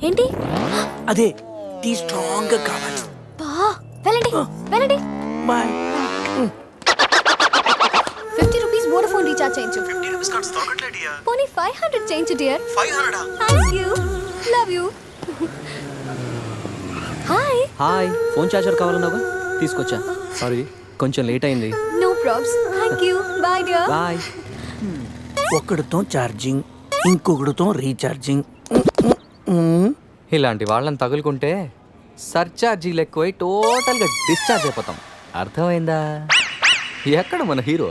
ఏంటి అదే tea strong గా కావాలి. వెళ్ళండి వెళ్ళండి. బాయ్. 50 రూపీస్ వోడాఫోన్ రీఛార్జ్ చేయించు. 50 రూపీస్ కార్డ్స్ దొరకట్లేడియా. పోనీ 500 చేయించు dear. 500 thank you, love you. Hi hi, phone charger కావాలన్నావా? తీసుకొచ్చా. సారీ కొంచెం లేట్ అయింది. No probs. Thank you, bye dear. Bye. ఒకడితో ఛార్జింగ్, ఇంకొకడితో రీఛార్జింగ్. ఇలాంటి వాళ్ళని తగులుకుంటే సర్చార్జీలు ఎక్కువై టోటల్గా డిశ్చార్జ్ అయిపోతాం. అర్థమైందా? ఎక్కడ మన హీరో?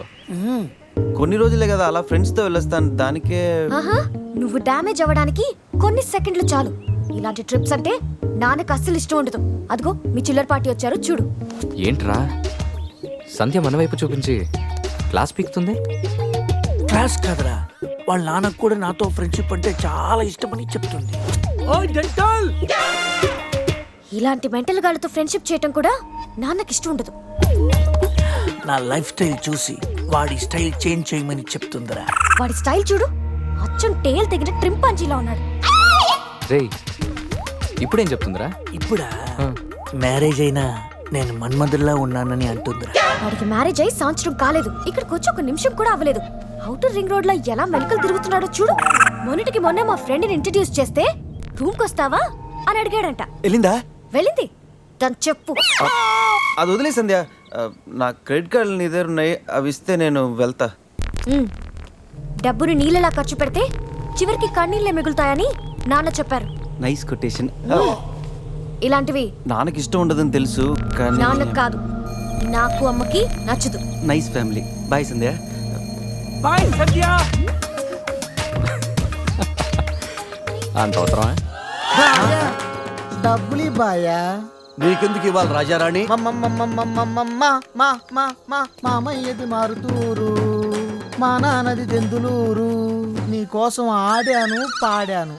కొన్ని రోజులే కదా అలా ఫ్రెండ్స్తో వెళ్ళొస్తాను, దానికే. ఆహా, నువ్వు డ్యామేజ్ అవ్వడానికి కొన్ని సెకండ్లు చాలు. ఇలాంటి ట్రిప్స్ అంటే నాన్నకు అస్సలు ఇష్టం ఉండదు. అదిగో మీ చిల్లర పార్టీ వచ్చారు చూడు. ఏంట్రా సంధ్య మన వైపు చూపించి క్లాస్ పీకుతుంది? క్లాస్ కాదురా, వాళ్ళ నాన్నకు కూడా నాతో ఫ్రెండ్షిప్ అంటే చాలా ఇష్టమని చెప్తుంది. ఇలాంటి మెంటల్ గాళ్ళతో ఫ్రెండ్షిప్ చేయటం కూడా నాన్నకి ఇష్టం ఉండదు. నా లైఫ్ స్టైల్ చూసి వాడి స్టైల్ చేంజ్ చేయమని చెప్తుందిరా. వాడి స్టైల్ చూడు, అచ్చం టేల్ తెగిన ట్రింపాంజీలా ఉన్నాడు. రేయ్ ఇప్పుడేం చెప్తుందిరా? ఇప్పుడా మ్యారేజ్ అయినా నేను మన్మధుల్లా ఉన్నానని అంటుందిరా. వాడికి మ్యారేజ్ అయి సంవత్సరం కాలేదు, ఇక్కడికి వచ్చి ఒక నిమిషం కూడా అవ్వలేదు. అవుటర్ రింగ్ రోడ్ లో ఎలా మెలికలు తిరుగుతున్నాడో చూడు. మొన్నటికి మొన్న మా ఫ్రెండ్ ని ఇంట్రడ్యూస్ చేస్తే రూమ్ కొస్తావా అని అడిగాడంట. వెళ్ళిందా? వెళ్ళింది. దాని చెప్పు. అది వదిలే సంధ్య, నా క్రెడిట్ కార్డులు నీ దగ్గర ఉన్నాయి, అవి ఇస్తే నేను వెళ్తా. డబ్బుని నీళ్ళలా ఖర్చు పెడితే చివరికి కన్నీళ్ళే మిగులుతాయని నాన్న చెప్పారు. Nice quotation. ఇలాంటివి నాన్నకి ఇష్టం ఉండదని తెలుసు, కానీ నాన్నకు కాదు, నాకు అమ్మకి నచ్చదు. Nice family. బాయ్ సంధ్య. బాయ్ సత్య. అంత అవసరమా? డబ్బులు బాయా. నీకెందుకు ఇవ్వాలి రాజారాణి? మామయ్యది మారుతూరు, మా నాన్నది దెందులూరు. నీకోసం ఆడాను పాడాను,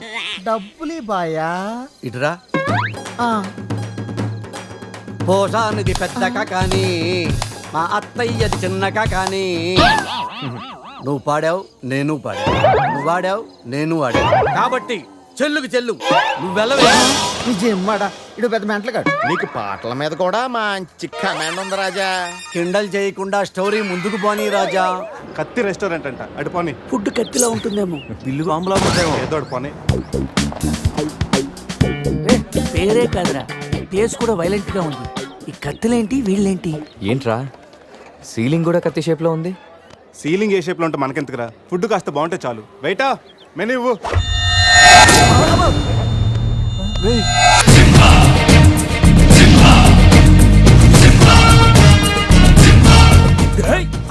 డబ్బులు బాయా. ఇటురా. పోషానిది పెద్దక కానీ మా అత్తయ్యది చిన్నక కానీ. నువ్వు పాడావు, నేను పాడావు. నువ్వు ఆడావు, నేను ఆడావు. కాబట్టి చెల్లుకు చెల్లు, నువ్వు వెళ్ళవే. నిజమ్మడా, ఇడు పెద్ద మెంటలు కాడు. నీకు పాటల మీద కూడా మంచి కమాండ్ ఉంది రాజా. కిండల్ చేయకుండా స్టోరీ ముందుకు పోనీ రాజా. కత్తి రెస్టారెంట్ అంట, అడుపోని. ఫుడ్ కత్తిలా ఉంటుందేమో. బిల్లు బాంబులా ఉంటాయేమో. ఏదో అడుపోని. పేరే కాదురా, ప్లేస్ కూడా వైలెంట్ గా ఉంది. ఈ కత్తులేంటి, వీళ్ళేంటి? ఏంట్రా సీలింగ్ కూడా కత్తి షేప్ లో ఉంది? సీలింగ్ ఏ షేప్ లో ఉంటే మనకెందుకురా, ఫుడ్ కాస్త బాగుంటే చాలు. వెయిటా మెనూ ఇవ్వు.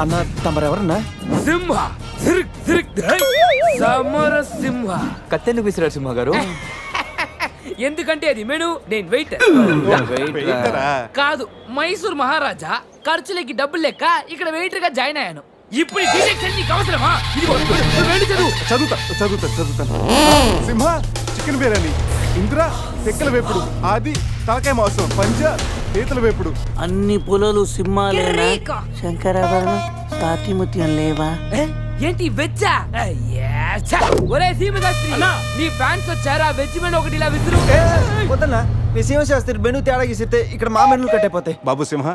అన్న తమరెవరన్నా? సింహ సిరిక్ సిరిక్ సమర సింహ. కత్తెందుకు విసిరారు సింహ గారు? ఎందుకంటే అది మెను, నేను వెయిట్ వెయిటరా? కాదు, మైసూర్ మహారాజా ఖర్చులకి డబ్బులు లెక్క ఇక్కడ వెయిటర్ గా జాయిన్ అయ్యాను. ఇప్పుడు ఈ డిటెక్షన్ నీకు అవసరమా? ఇదిగో వెళ్ళి చదువు. చదువుతాను. సింహ చికెన్ బిర్యానీ, ఇంద్ర తెక్కల వేపుడు, ఆది తలకాయ మాంసం, పంజ పీతల వేపుడు. అన్ని పొలాలు సింహాలేనా? కిరీకా. శంకరాభరణం సాతిముత్యం లేవా? ఏంటి వెజ్జా? ఒరే సీమశాస్త్రి, నీ ఫ్యాన్స్ వచ్చారా? వెజ్ మెను ఒకటి ఇలా విసురు. వద్దన్నా, మీ శివశాస్త్రి మెనూ తేడా గీసితే ఇక్కడ మా మెనూలు కట్టయిపోతాయి. బాబు సింహ,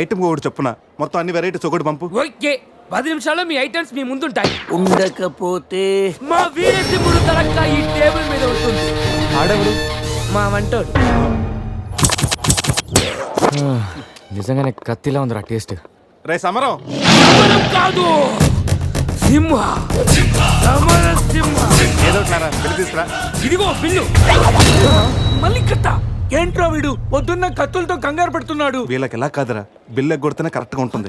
ఐటమ్ ఒకటి చెప్పున మొత్తం అన్ని వెరైటీస్ ఒకటి పంపు. ఓకే, 10 నిమిషాల్లో మీ ఐటమ్స్ మీ ముందుంటాయి. ఉండకపోతే మా వీరసింహుడు తరక్క ఈ టేబుల్ మీద ఉంటుంది. ఆడెవడు? మా వంటోడు. నిజంగానే కత్తిలా ఉందిరా టేస్ట్. రే సమరం. సమరం కాదు, సింహ. సమర సింహ. ఏదో వెళ్ళి తీసుకురా. ఇదిగో బిల్లు. మళ్ళీ కట్ట. ఏంట్రా వీడు పొద్దున్న కత్తులతో కంగారు పెడుతున్నాడు? వీళ్ళకి ఎలా కాదురా, బిల్లు ఎగ్గొడితేనే కరెక్ట్ గా ఉంటుంది.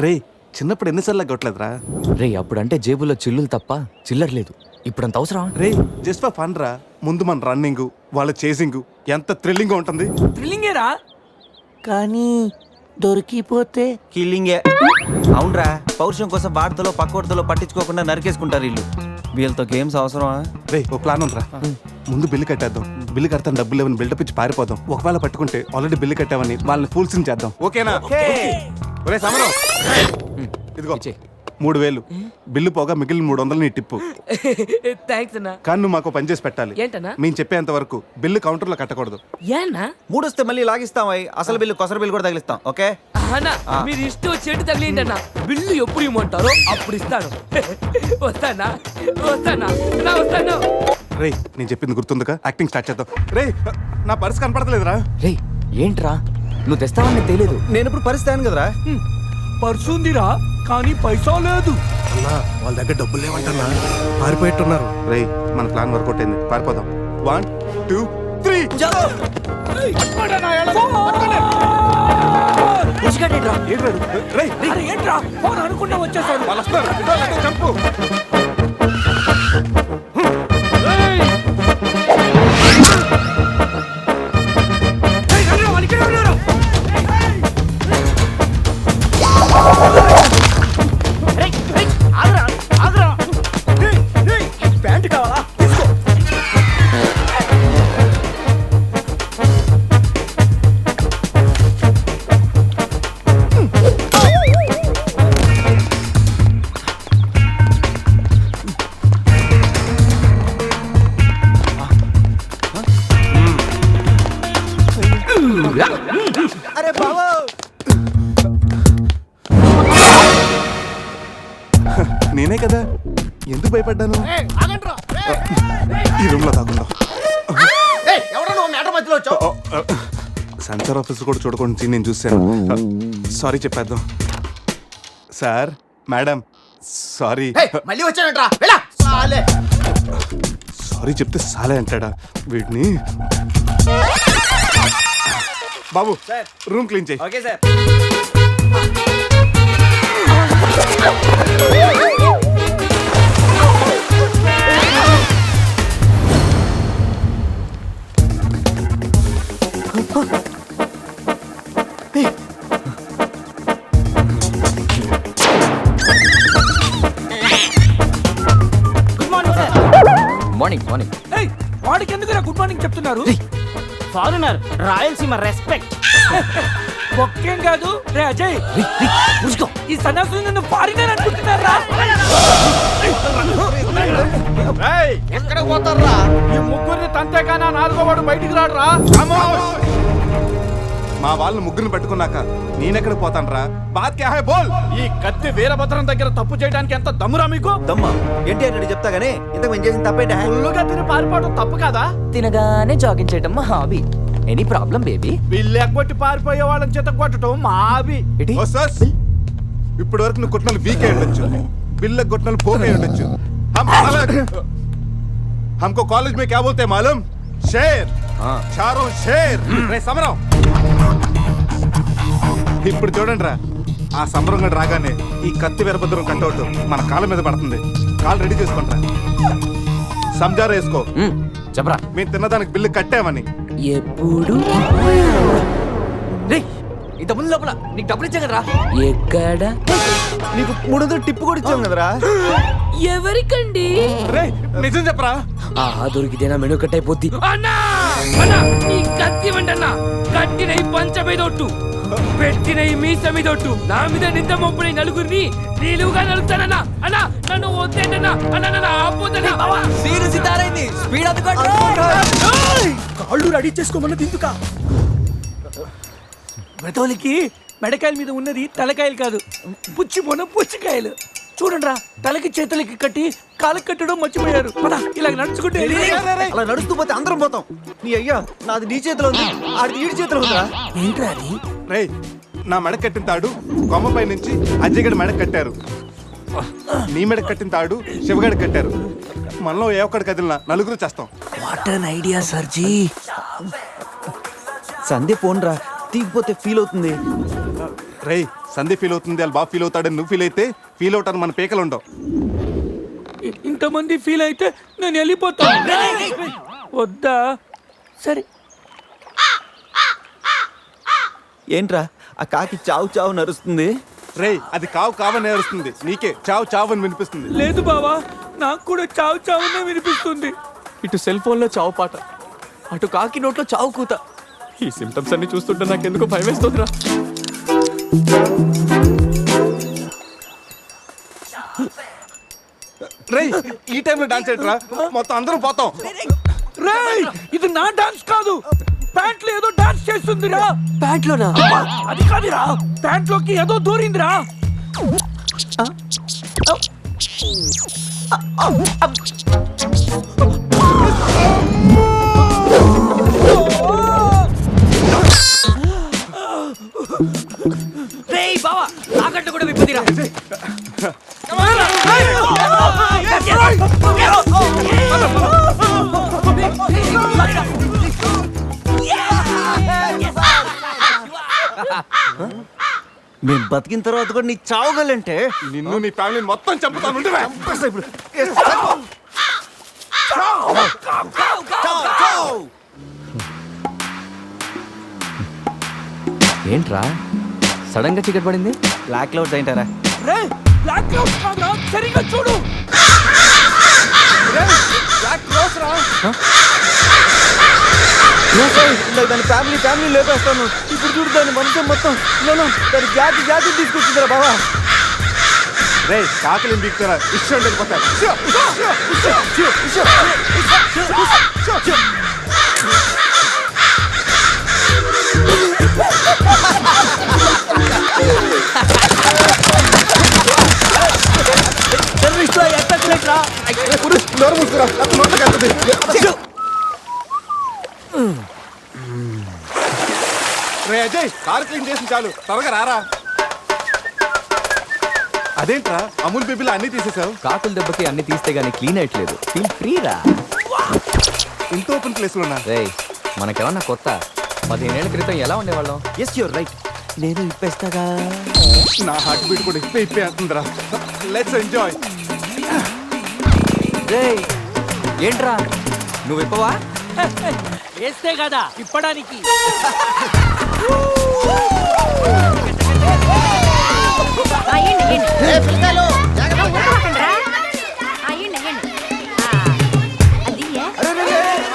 రే చిన్నప్పుడు ఎన్నిసార్లు ఎగ్గొట్టలేదురా? రే అప్పుడంటే జేబులో చిల్లులు తప్ప చిల్లర లేదు. ఇప్పుడంత అవసరం రే జస్ట్ ఫర్ ఫన్ రా. ముందు మన రన్నింగ్, వాళ్ళ చేసింగ్ ఎంత థ్రిల్లింగ్ ఉంటుంది. థ్రిల్లింగేరా. కానీ దొరికిపోతే కిల్లింగే. అవునరా, పౌరుషం కోసం వార్తలో పక్కోడతలో పట్టించుకోకుండా నరికేసుకుంటారు వీళ్ళు. వీళ్ళతో గేమ్స్ అవసరమా? రే ఓ ప్లాన్ ఉందిరా. ముందు బిల్లు కట్టేద్దాం. బిల్లు కడతాను డబ్బులు లేవని బిల్డప్ ఇచ్చి పారిపోదాం. ఒకవేళ పట్టుకుంటే ఆల్రెడీ బిల్లు కట్టామని వాళ్ళని ఫూల్సింగ్ చేద్దాం. ఓకేనా? ఒరే సమరం, ఇదిగో 3000 బిల్లు పోగా మిగిలిన 300 నీ టిప్పు. థ్యాంక్స్ అన్నా. కానీ నువ్వు మాకు పని చేసి పెట్టాలి. ఏంటన్నా? మేము చెప్పేంత వరకు బిల్లు కౌంటర్లో కట్టకూడదు. ఏనా మూడొస్తే మళ్ళీ లాగిస్తాం. అసలు బిల్లు కొసర బిల్లు కూడా తగిలిస్తాం. ఓకే అన్నా, మీరు ఇష్టం చెట్టు తగిలిండి అన్న. బిల్లు ఎప్పుడు ఇమ్మంటారో అప్పుడు ఇస్తాను. వస్తానా వస్తానా నా వస్తాను. రే నేను చెప్పింది గుర్తుందిగా? యాక్టింగ్ స్టార్ట్ చేద్దాం. రే నా పర్స్ కనపడతలేదురా. రే ఏంట్రా నువ్వు తెస్తావని నీకు తెలియదు. నేను ఇప్పుడు పరిస్థితి కదరా. పర్సుందిరా కానీ పైసా లేదు. వాళ్ళ దగ్గర డబ్బులు లేవంటన్నా, పారిపోయేట్టున్నారు. రే మన ప్లాన్ వర్కౌట్ అయింది, పారిపోదాం. 1 2 3 ఏంట్రా ఫోన్ అనుకున్నా వచ్చేసాడు. చంపు. ప్యాంట్ కావాలా? అరే బాబు, నేనే కదా, ఎందుకు భయపడ్డాను? ఈ రూమ్ లో దాక్కుందాం. ఎవరో నువ్వు మేట మధ్యలో వచ్చావు. సెన్సార్ ఆఫీస్ కూడా చూడకుండా నేను చూశాను. సారీ చెప్పేద్దాం. Sir madam sorry. మళ్ళీ వచ్చానంట్రా. వెళ్ళా సాలే. సారీ చెప్తే సాలే అంటాడా వీడిని? బాబు రూమ్ క్లీన్ చేయి. Okay sir. Morning morning. వాడికి ఎందుకు గుడ్ మార్నింగ్ చెప్తున్నారు? Foreigner Rayalaseema respect. ఒక్కేం కాదు రే అజయ్, ఈ సన్యాసులు నన్ను ఫారినర్ అనుకుంటున్నారా? ఎక్కడ పోతారా? ఈ ముగ్గురిని తంతేగానా నాలుగో వాడు బయటికి రాడురా. మా వాళ్ళని ముగ్గురిని పెట్టుకున్నాక నేనెక్కడ పోతాను రా? బాత్ క్యా హై బోల్. ఈ కత్తి వీరభద్రం దగ్గర తప్పు చేయడానికి ఎంత దమ్మురా మీకు? దమ్మా ఏంటి అంటే చెప్తా గానీ ఇంతకు మేము చేసిన తప్పేంట? ఫుల్లుగా తిని పారిపోవడం తప్పు కదా? తినగానే జాగింగ్ చేయటం మా hobby. Any problem baby? Bill ఎగ్గొట్టి పారిపోయే వాళ్ళని చేత కొట్టడం మా హాబీ. ఓ సస్, ఇప్పటి వరకు నువ్వు కొట్టినలు వీక్ అయి ఉండొచ్చు, బిల్ల కొట్టినలు పోక్ అయి ఉండొచ్చు. हमको कॉलेज में क्या बोलते हैं मालूम? शेर. चारों शेर. రే సమరం, ఇప్పుడు చూడండి రా, ఆ సమరం గడు రాగానే ఈ కత్తి వీరభద్రం కట్అవుట్ మన కాళ్ళ మీద పడుతుంది. కాళ్ళు రెడీ చేసుకుంటారా? సంజారా వేసుకో. చెప్పరా. మేము తిన్నదానికి బిల్లు కట్టామని. ఎప్పుడు రే ఇంత ముందు లోపల నీకు డబ్బులు ఇచ్చా కదరా? ఎక్కడ నీకు 300 టిప్పు కూడా ఇచ్చాం కదరా. ఎవరికండి? రే నిజం చెప్పరా? దొరికితేనా మెను కట్ అయిపోద్ది. అన్నా అన్నా ఈ కత్తి వండన్నా, కట్టిన ఈ పంచ మీదొట్టు, పెట్టిన ఈ మీస మీదొట్టు, నా మీద నింద మొప్పుని నలుగురిని నీలుగా నలుగుతానన్నా. అన్నా నన్ను వద్దేంటన్నా, అన్నా నన్ను ఆపోతన్నా. సీరు సితారైంది, స్పీడ్ అందుకోండి. కాళ్ళు రెడీ చేసుకోమన్నది ఎందుకా? మెతోలికి మెడకాయల మీద ఉన్నది తలకాయలు కాదు, పుచ్చికాయలు. చూడండి రా, తలకి చేతులకి కట్టి కాళ్ళకి కట్టడం మర్చిపోయారు. ఇలా నడుచుకుంటే అలా నడుస్తూ పోతే అందరం పోతాం. నీ అయ్యా నాది నీ చేతిలో ఉంది, ఆడిది ఈడి చేతిలో ఉందిరా. ఏంట్రా అది? రే నా మెడ కట్టిన తాడు కొమ్మపై నుంచి అజయ్ గడి మెడ కట్టారు. నీ మెడ కట్టిన తాడు శివగడ కట్టారు. మనలో ఏ ఒక్కడి కదిలినా నలుగురు చేస్తాం. వాట్ అన్ ఐడియా సర్జీ. సంధ్య ఫోన్ రా, తీగిపోతే ఫీల్ అవుతుంది. రే సంధ్య ఫీల్ అవుతుంది, వాళ్ళు బాగా ఫీల్ అవుతాడని నువ్వు ఫీల్ అయితే ఫీల్ అవుతాను మన పేకలు ఉండవు. ఇంత ఇంతమంది ఫీల్ అయితే నేను వెళ్ళిపోతాను. వద్దా? సరే. ఏంట్రా ఆ కాకి చావు చావు నరుస్తుంది? రేయ్ అది కావు కావని నేరుస్తుంది, నీకే చావు చావు అని వినిపిస్తుంది. లేదు బావా, నాకు కూడా చావు చావునే వినిపిస్తుంది. ఇటు సెల్ ఫోన్లో చావు పాట, అటు కాకి నోట్లో చావు కూత. ఈ సిమ్టమ్స్ అన్ని చూస్తుంటే నాకెందుకో భయం వేస్తుందిరా. రేయ్ ఈ టైంలో డాన్స్ ఏంట్రా? మొత్తం అందరం పోతాం. రేయ్ ఇది నా డాన్స్ కాదు, ప్యాంట్లో ఏదో డాన్స్ చేస్తుందిరా. ప్యాంట్లోనా? అది కాదురా, ప్యాంట్లోకి ఏదో దూరిందిరా. రేయ్ బావా, తాకట్టు కూడా విప్పుదిరా. మేము బతికిన తర్వాత కూడా నీ చావుగలంటే నిన్ను నీ ఫ్యామిలీ మొత్తం చంపుతాను. ఉండవే. ఇప్పుడు ఏంట్రా సడన్ గా చీకటి పడింది? బ్లాక్ క్లౌడ్స్ ఏంటారా? రేయ్ బ్లాక్ క్లౌడ్స్ కాదురా, సరిగ్గా చూడు. దాని ఫ్యామిలీ లేపేస్తాను. ఇప్పుడు చూడు దాని వంశం మొత్తం దాని జాతి తీసుకొచ్చిందిరా బాబా. రేయ్ కాకలి దిక్కుతారా ఇష్టం వెళ్ళిపోతారు. రే అజయ్, కార్ క్లీన్ చేసి చాలు, త్వరగా రారా. అదేంట్రా అమూల్ బేబీలో అన్ని తీసేసావు? కాకుల దెబ్బకి అన్ని తీస్తే గానీ క్లీన్ అయ్యట్లేదు. ఫీల్ ఫ్రీ రా. ఇంత ఓపెన్ ప్లేస్ లో ఉన్నా. రేయ్ మనకేమన్నా కొత్త? 15 ఏళ్ల క్రితం ఎలా ఉండేవాళ్ళం? Yes you're right. నేను ఇప్పేస్తాగా. నా హార్ట్ బీట్ కూడా ఇప్పే అంటుందిరా. Let's enjoy. రేయ్ ఏంట్రా నువ్వు ఇప్పవా? వేస్తే కదా ఇప్పడానికి.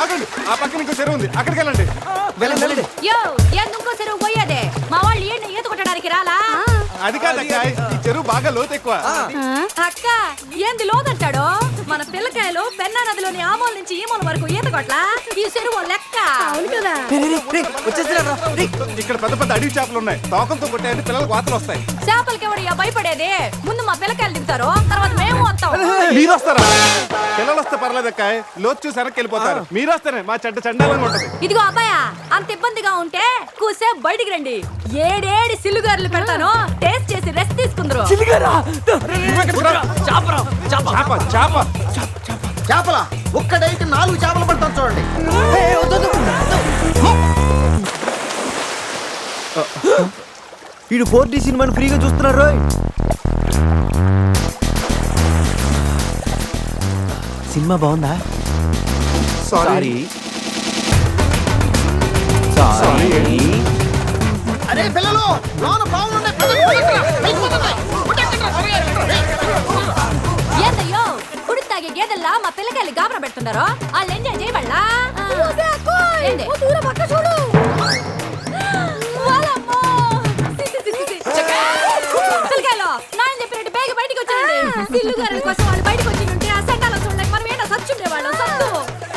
ఆగండి, ఆ పక్కన ఇంకో చెరువు ఉంది, అక్కడికి వెళ్ళండి. వెళ్ళండి. ఎందుకో చెరువు పోయేదే? మా వాళ్ళు ఏంటి ఈత కొట్టడానికి రాలా? అది కాదక్క, ఈ చెరువు బాగా లోతు ఎక్కువ. అక్క ఏంది లోదంటాడు? మన పిల్లకాయలు పెన్నా నదిలోని ఆ మూల నుంచి ఈ మూల వరకు ఈత కొట్లా. ఈ చెరువు లెక్క. అవును కదా. ఇక్కడ పెద్ద పెద్ద అడవి చేపలు ఉన్నాయి, తోకంతో కొట్టాయంటే పిల్లలకు వాతలు వస్తాయి. చేపలకి ఎవడయ్యా భయపడేది? ముందు మా పిల్లకాయలు దిగుతారు, తర్వాత మేము వస్తాం. మీరు వస్తారా? పిల్లలు వస్తే పర్లేదక్క, లోతు చూసి వెనక్కి వెళ్ళిపోతారు. మీరు వస్తేనే మా చెడ్డ చండాలంగా ఉంటది. ఇదిగో అబ్బాయా, అంత ఇబ్బందిగా ఉంటే కూసేపు బయటికి రండి. ఏడేడి సిల్లుగారులు పెడతాను, టేస్ట్ చేసి రెస్ట్ తీసుకుందరు. చేపల ఒక్కడైతే 4 చేపలు పడతాను చూడండి. వీడు 4D సినిమాని ఫ్రీగా చూస్తున్నారు. సినిమా బాగుందా? సారీ. అరే పిల్లలు, లోన పావులు ఉన్నాయి. ఏందయ్యో కుడి తాగే గేదెల్లా మా పిల్లకాయలు గాబరా పెడుతున్నారో? వాళ్ళు ఎంజాయ్ చేయబడలా? చూడు పిల్లకాయలు నాయన చెప్పినట్టు బేగ బయటికి వచ్చేయండి. సిల్లుగారుల కోసం వాళ్ళు బయటకు వచ్చి ఉంటే ఆ సండాలో చూడలేక మనం ఏంటో సచ్చుండే వాళ్ళు సత్తు.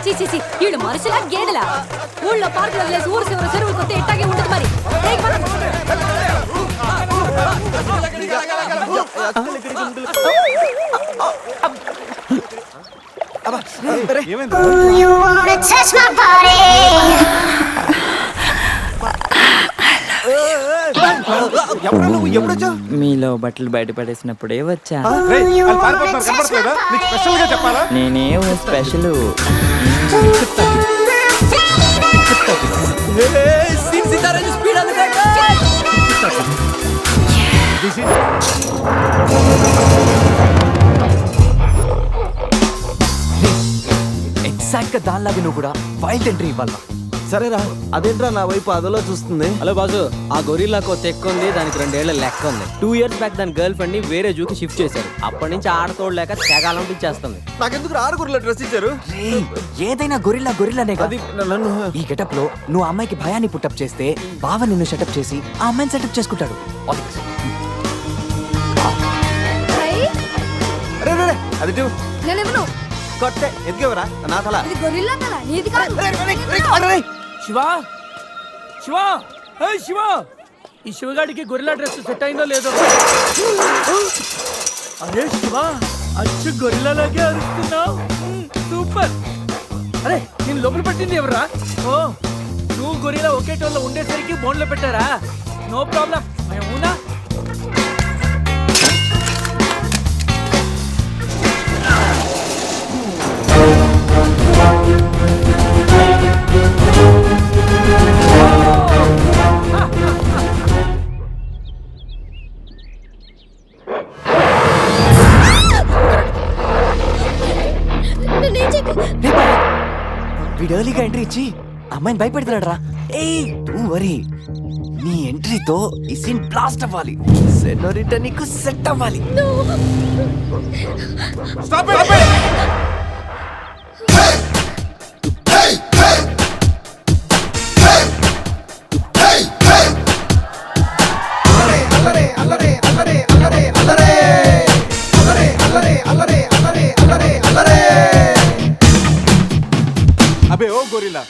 చీచి వీళ్ళు మనుషులా గేదెలా? ఊళ్ళో పార్కులు వదిలేసి ఊరు చివరి చెరువులు కొత్త ఇట్టాగే ఉంటుంది మరి. మీలో బట్టలు బయట పడేసినప్పుడే వచ్చా. చెప్పాలా? నేనేం స్పెషల్. వాళ్ళలాగే నువ్వు కూడా వైల్డ్ ఎంట్రీ ఇవ్వాలా. సరేరా, అదేంట్రా నా వైపు అదలో చూస్తుంది? హలో బాసు, ఆ గొరిల్లాకు తెక్క ఉంది, దానికి 2 ఏళ్ల లెక్క ఉంది. 2 years బ్యాక్ దాని గర్ల్ ఫ్రెండ్ ని వేరే జూకి షిఫ్ట్ చేశారు. అప్పటి నుంచి ఆడతోడలేక తెగాలంటించేస్తుంది. నాకెందుకు 6 గొర్రెల డ్రెస్ ఇచ్చారు? రేయ్, ఏదైనా గొరిల్లానే అది నన్ను ఈ గెటప్ లో నువ్వు ఆ అమ్మాయికి భయాన్ని పుట్టప్ చేస్తే బావ నిన్ను సెటప్ చేసి ఆ అమ్మాయిని సెటప్ చేసుకుంటాడు. All the best. రే రే రే, అది ఇటు. నేనేమను కొట్టే ఎదిగేవరా నా తల. ఇది గొరిల్లా తల, నీది కాదు. శివ శివ హే శివ, ఈ శివగాడికి గొరిల్లా డ్రెస్ సెట్ అయిందో లేదో. అరే శివ, అచ్చు గొరిల్లాలాగే అరుస్తున్నావు. సూపర్. అరే నేను లోపల పట్టింది ఎవరా? ఓ, నువ్వు గొరిల్లా ఒకే టోల్లో ఉండేసరికి బోన్లో పెట్టారా? నో ప్రాబ్లం, మేమునా. వీడు ఎర్లీగా ఎంట్రీ ఇచ్చి అమ్మాయిని భయపెడుతున్నాడు రా. ఏయ్ డోంట్ వరీ, నీ ఎంట్రీతో ఈ సీన్ బ్లాస్ట్ అవ్వాలి. సెనోరిటా నీకు సెట్ అవ్వాలి. Stop it! అబే ఓ గొరిల్లా,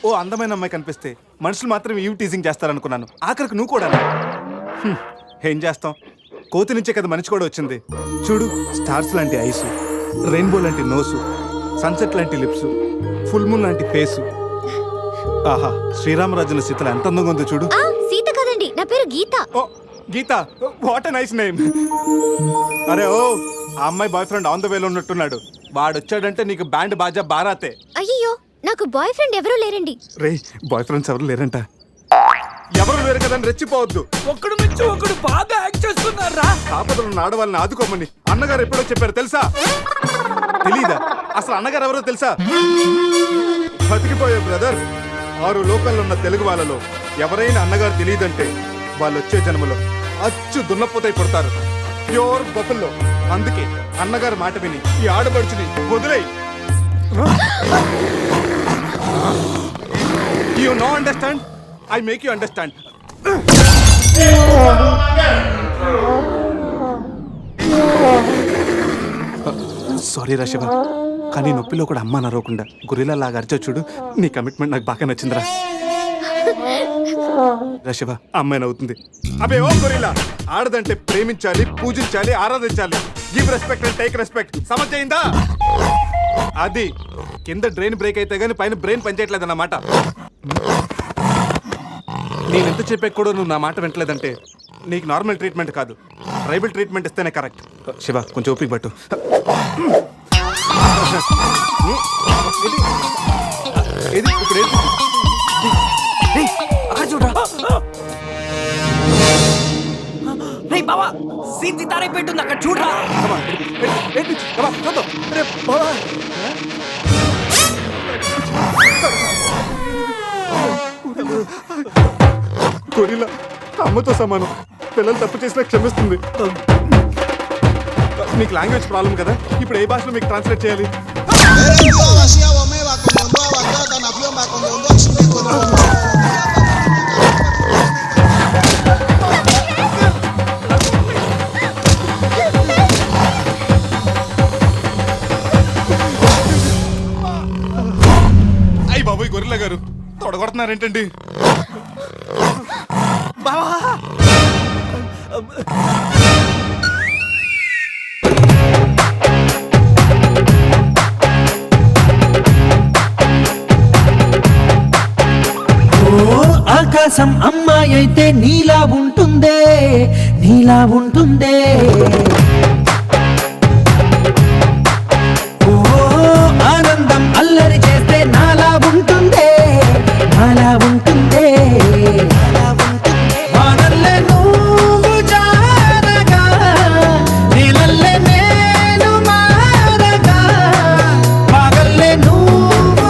ఓ అందమైన అమ్మాయి కనిపిస్తే మనుషులు మాత్రం ఈవ్ టీజింగ్ చేస్తారనుకున్నాను. ఆఖరికి నువ్వు కూడా. ఏం చేస్తాం, కోతి నుంచే కదా మనిషి కూడా వచ్చింది. చూడు, స్టార్స్ లాంటి ఐసు, రెయిన్బో లాంటి నోసు, సన్సెట్ లాంటి లిప్స్, ఫుల్ మూన్ లాంటి ఫేసు. ఆహా, శ్రీరామరాజుల సీతలు ఎంత అందంగా ఉందో చూడు. సీత కదండి, నా పేరు గీత. ఓ గీత, వాట్ ఎ నైస్ నేమ్. అరే ఓ, ఆ అమ్మాయి బాయ్ ఫ్రెండ్ ఆన్ ద వేలో ఉన్నట్టున్నాడు. వాడు వచ్చాడంటే నీకు బ్యాండ్ బాజా బారాతే. అయ్యో, నాకు బాయ్ ఫ్రెండ్ ఎవరూ లేరండి. రే, బాయ్ ఫ్రెండ్స్ ఎవరు లేరంట. ఎవరు లేరు కదా రెచ్చిపోవద్దు. ఒక్కడు మించి ఒకడు బాగా యాక్ట్ చేస్తున్నారా? ఆపదలు ఉన్న ఆడవాళ్ళని ఆదుకోమని అన్నగారు ఎప్పుడో చెప్పారు తెలుసా? తెలీదా? అసలు అన్నగారు ఎవరో తెలుసా? బతికిపోయే బ్రదర్, 6 లోకల్లో ఉన్న తెలుగు వాళ్ళలో ఎవరైనా అన్నగారు తెలియదంటే వాళ్ళు వచ్చే జన్మలో అచ్చు దున్నపోతై పుడతారు. ప్యూర్ బఫుల్లో. అందుకే అన్నగారు మాట విని ఈ ఆడపడుచుని వదిలేయి. You know understand? I make you understand. Sorry రా శివ, కానీ నొప్పిలో కూడా అమ్మ నరవకుండా గురిలా లాగా అరిచా చూడు. నీ కమిట్మెంట్ నాకు బాగా నచ్చిందిరా. రా శివ, అమ్మాయి నవ్వుతుంది. అబే ఓ గురిలా, ఆడదంటే ప్రేమించాలి, పూజించాలి, ఆరాధించాలి. Give respect and take respect. సమజైందా? అది కింద డ్రైన్ బ్రేక్ అయితే గానీ పైన బ్రెయిన్ పనిచేయట్లేదు అన్నమాట. నేను ఎంత చెప్పాక కూడా నువ్వు నా మాట వింటలేదంటే నీకు నార్మల్ ట్రీట్మెంట్ కాదు, ట్రైబల్ ట్రీట్మెంట్ ఇస్తేనే కరెక్ట్. శివ, కొంచెం ఓపిక పట్టు. ఇది ఇప్పుడు బావా, సీన్ తారే పెట్టుంది అక్కడ చూడరా. గొరిల్లా అమ్మతో సమానం. పిల్లలు తప్పు చేసినా క్షమిస్తుంది. మీకు లాంగ్వేజ్ ప్రాబ్లం కదా, ఇప్పుడు ఏ భాషలో మీకు ట్రాన్స్లేట్ చేయాలి? అయ్యి బాబోయ్, గొరిల్లా గారు తొడగొడుతున్నారేంటండి? ఆకాశం అమ్మాయి అయితే నీలా ఉంటుందే, నీలా ఉంటుందే. ఓ ఆనందం అల్లరి చేస్తే నాలా ఉంటుందే, నాలా ఉంటుందే. వానల్లే నువ్వు జారగా, నీలల్లే నేను మారగా, పగల్లే నువ్వు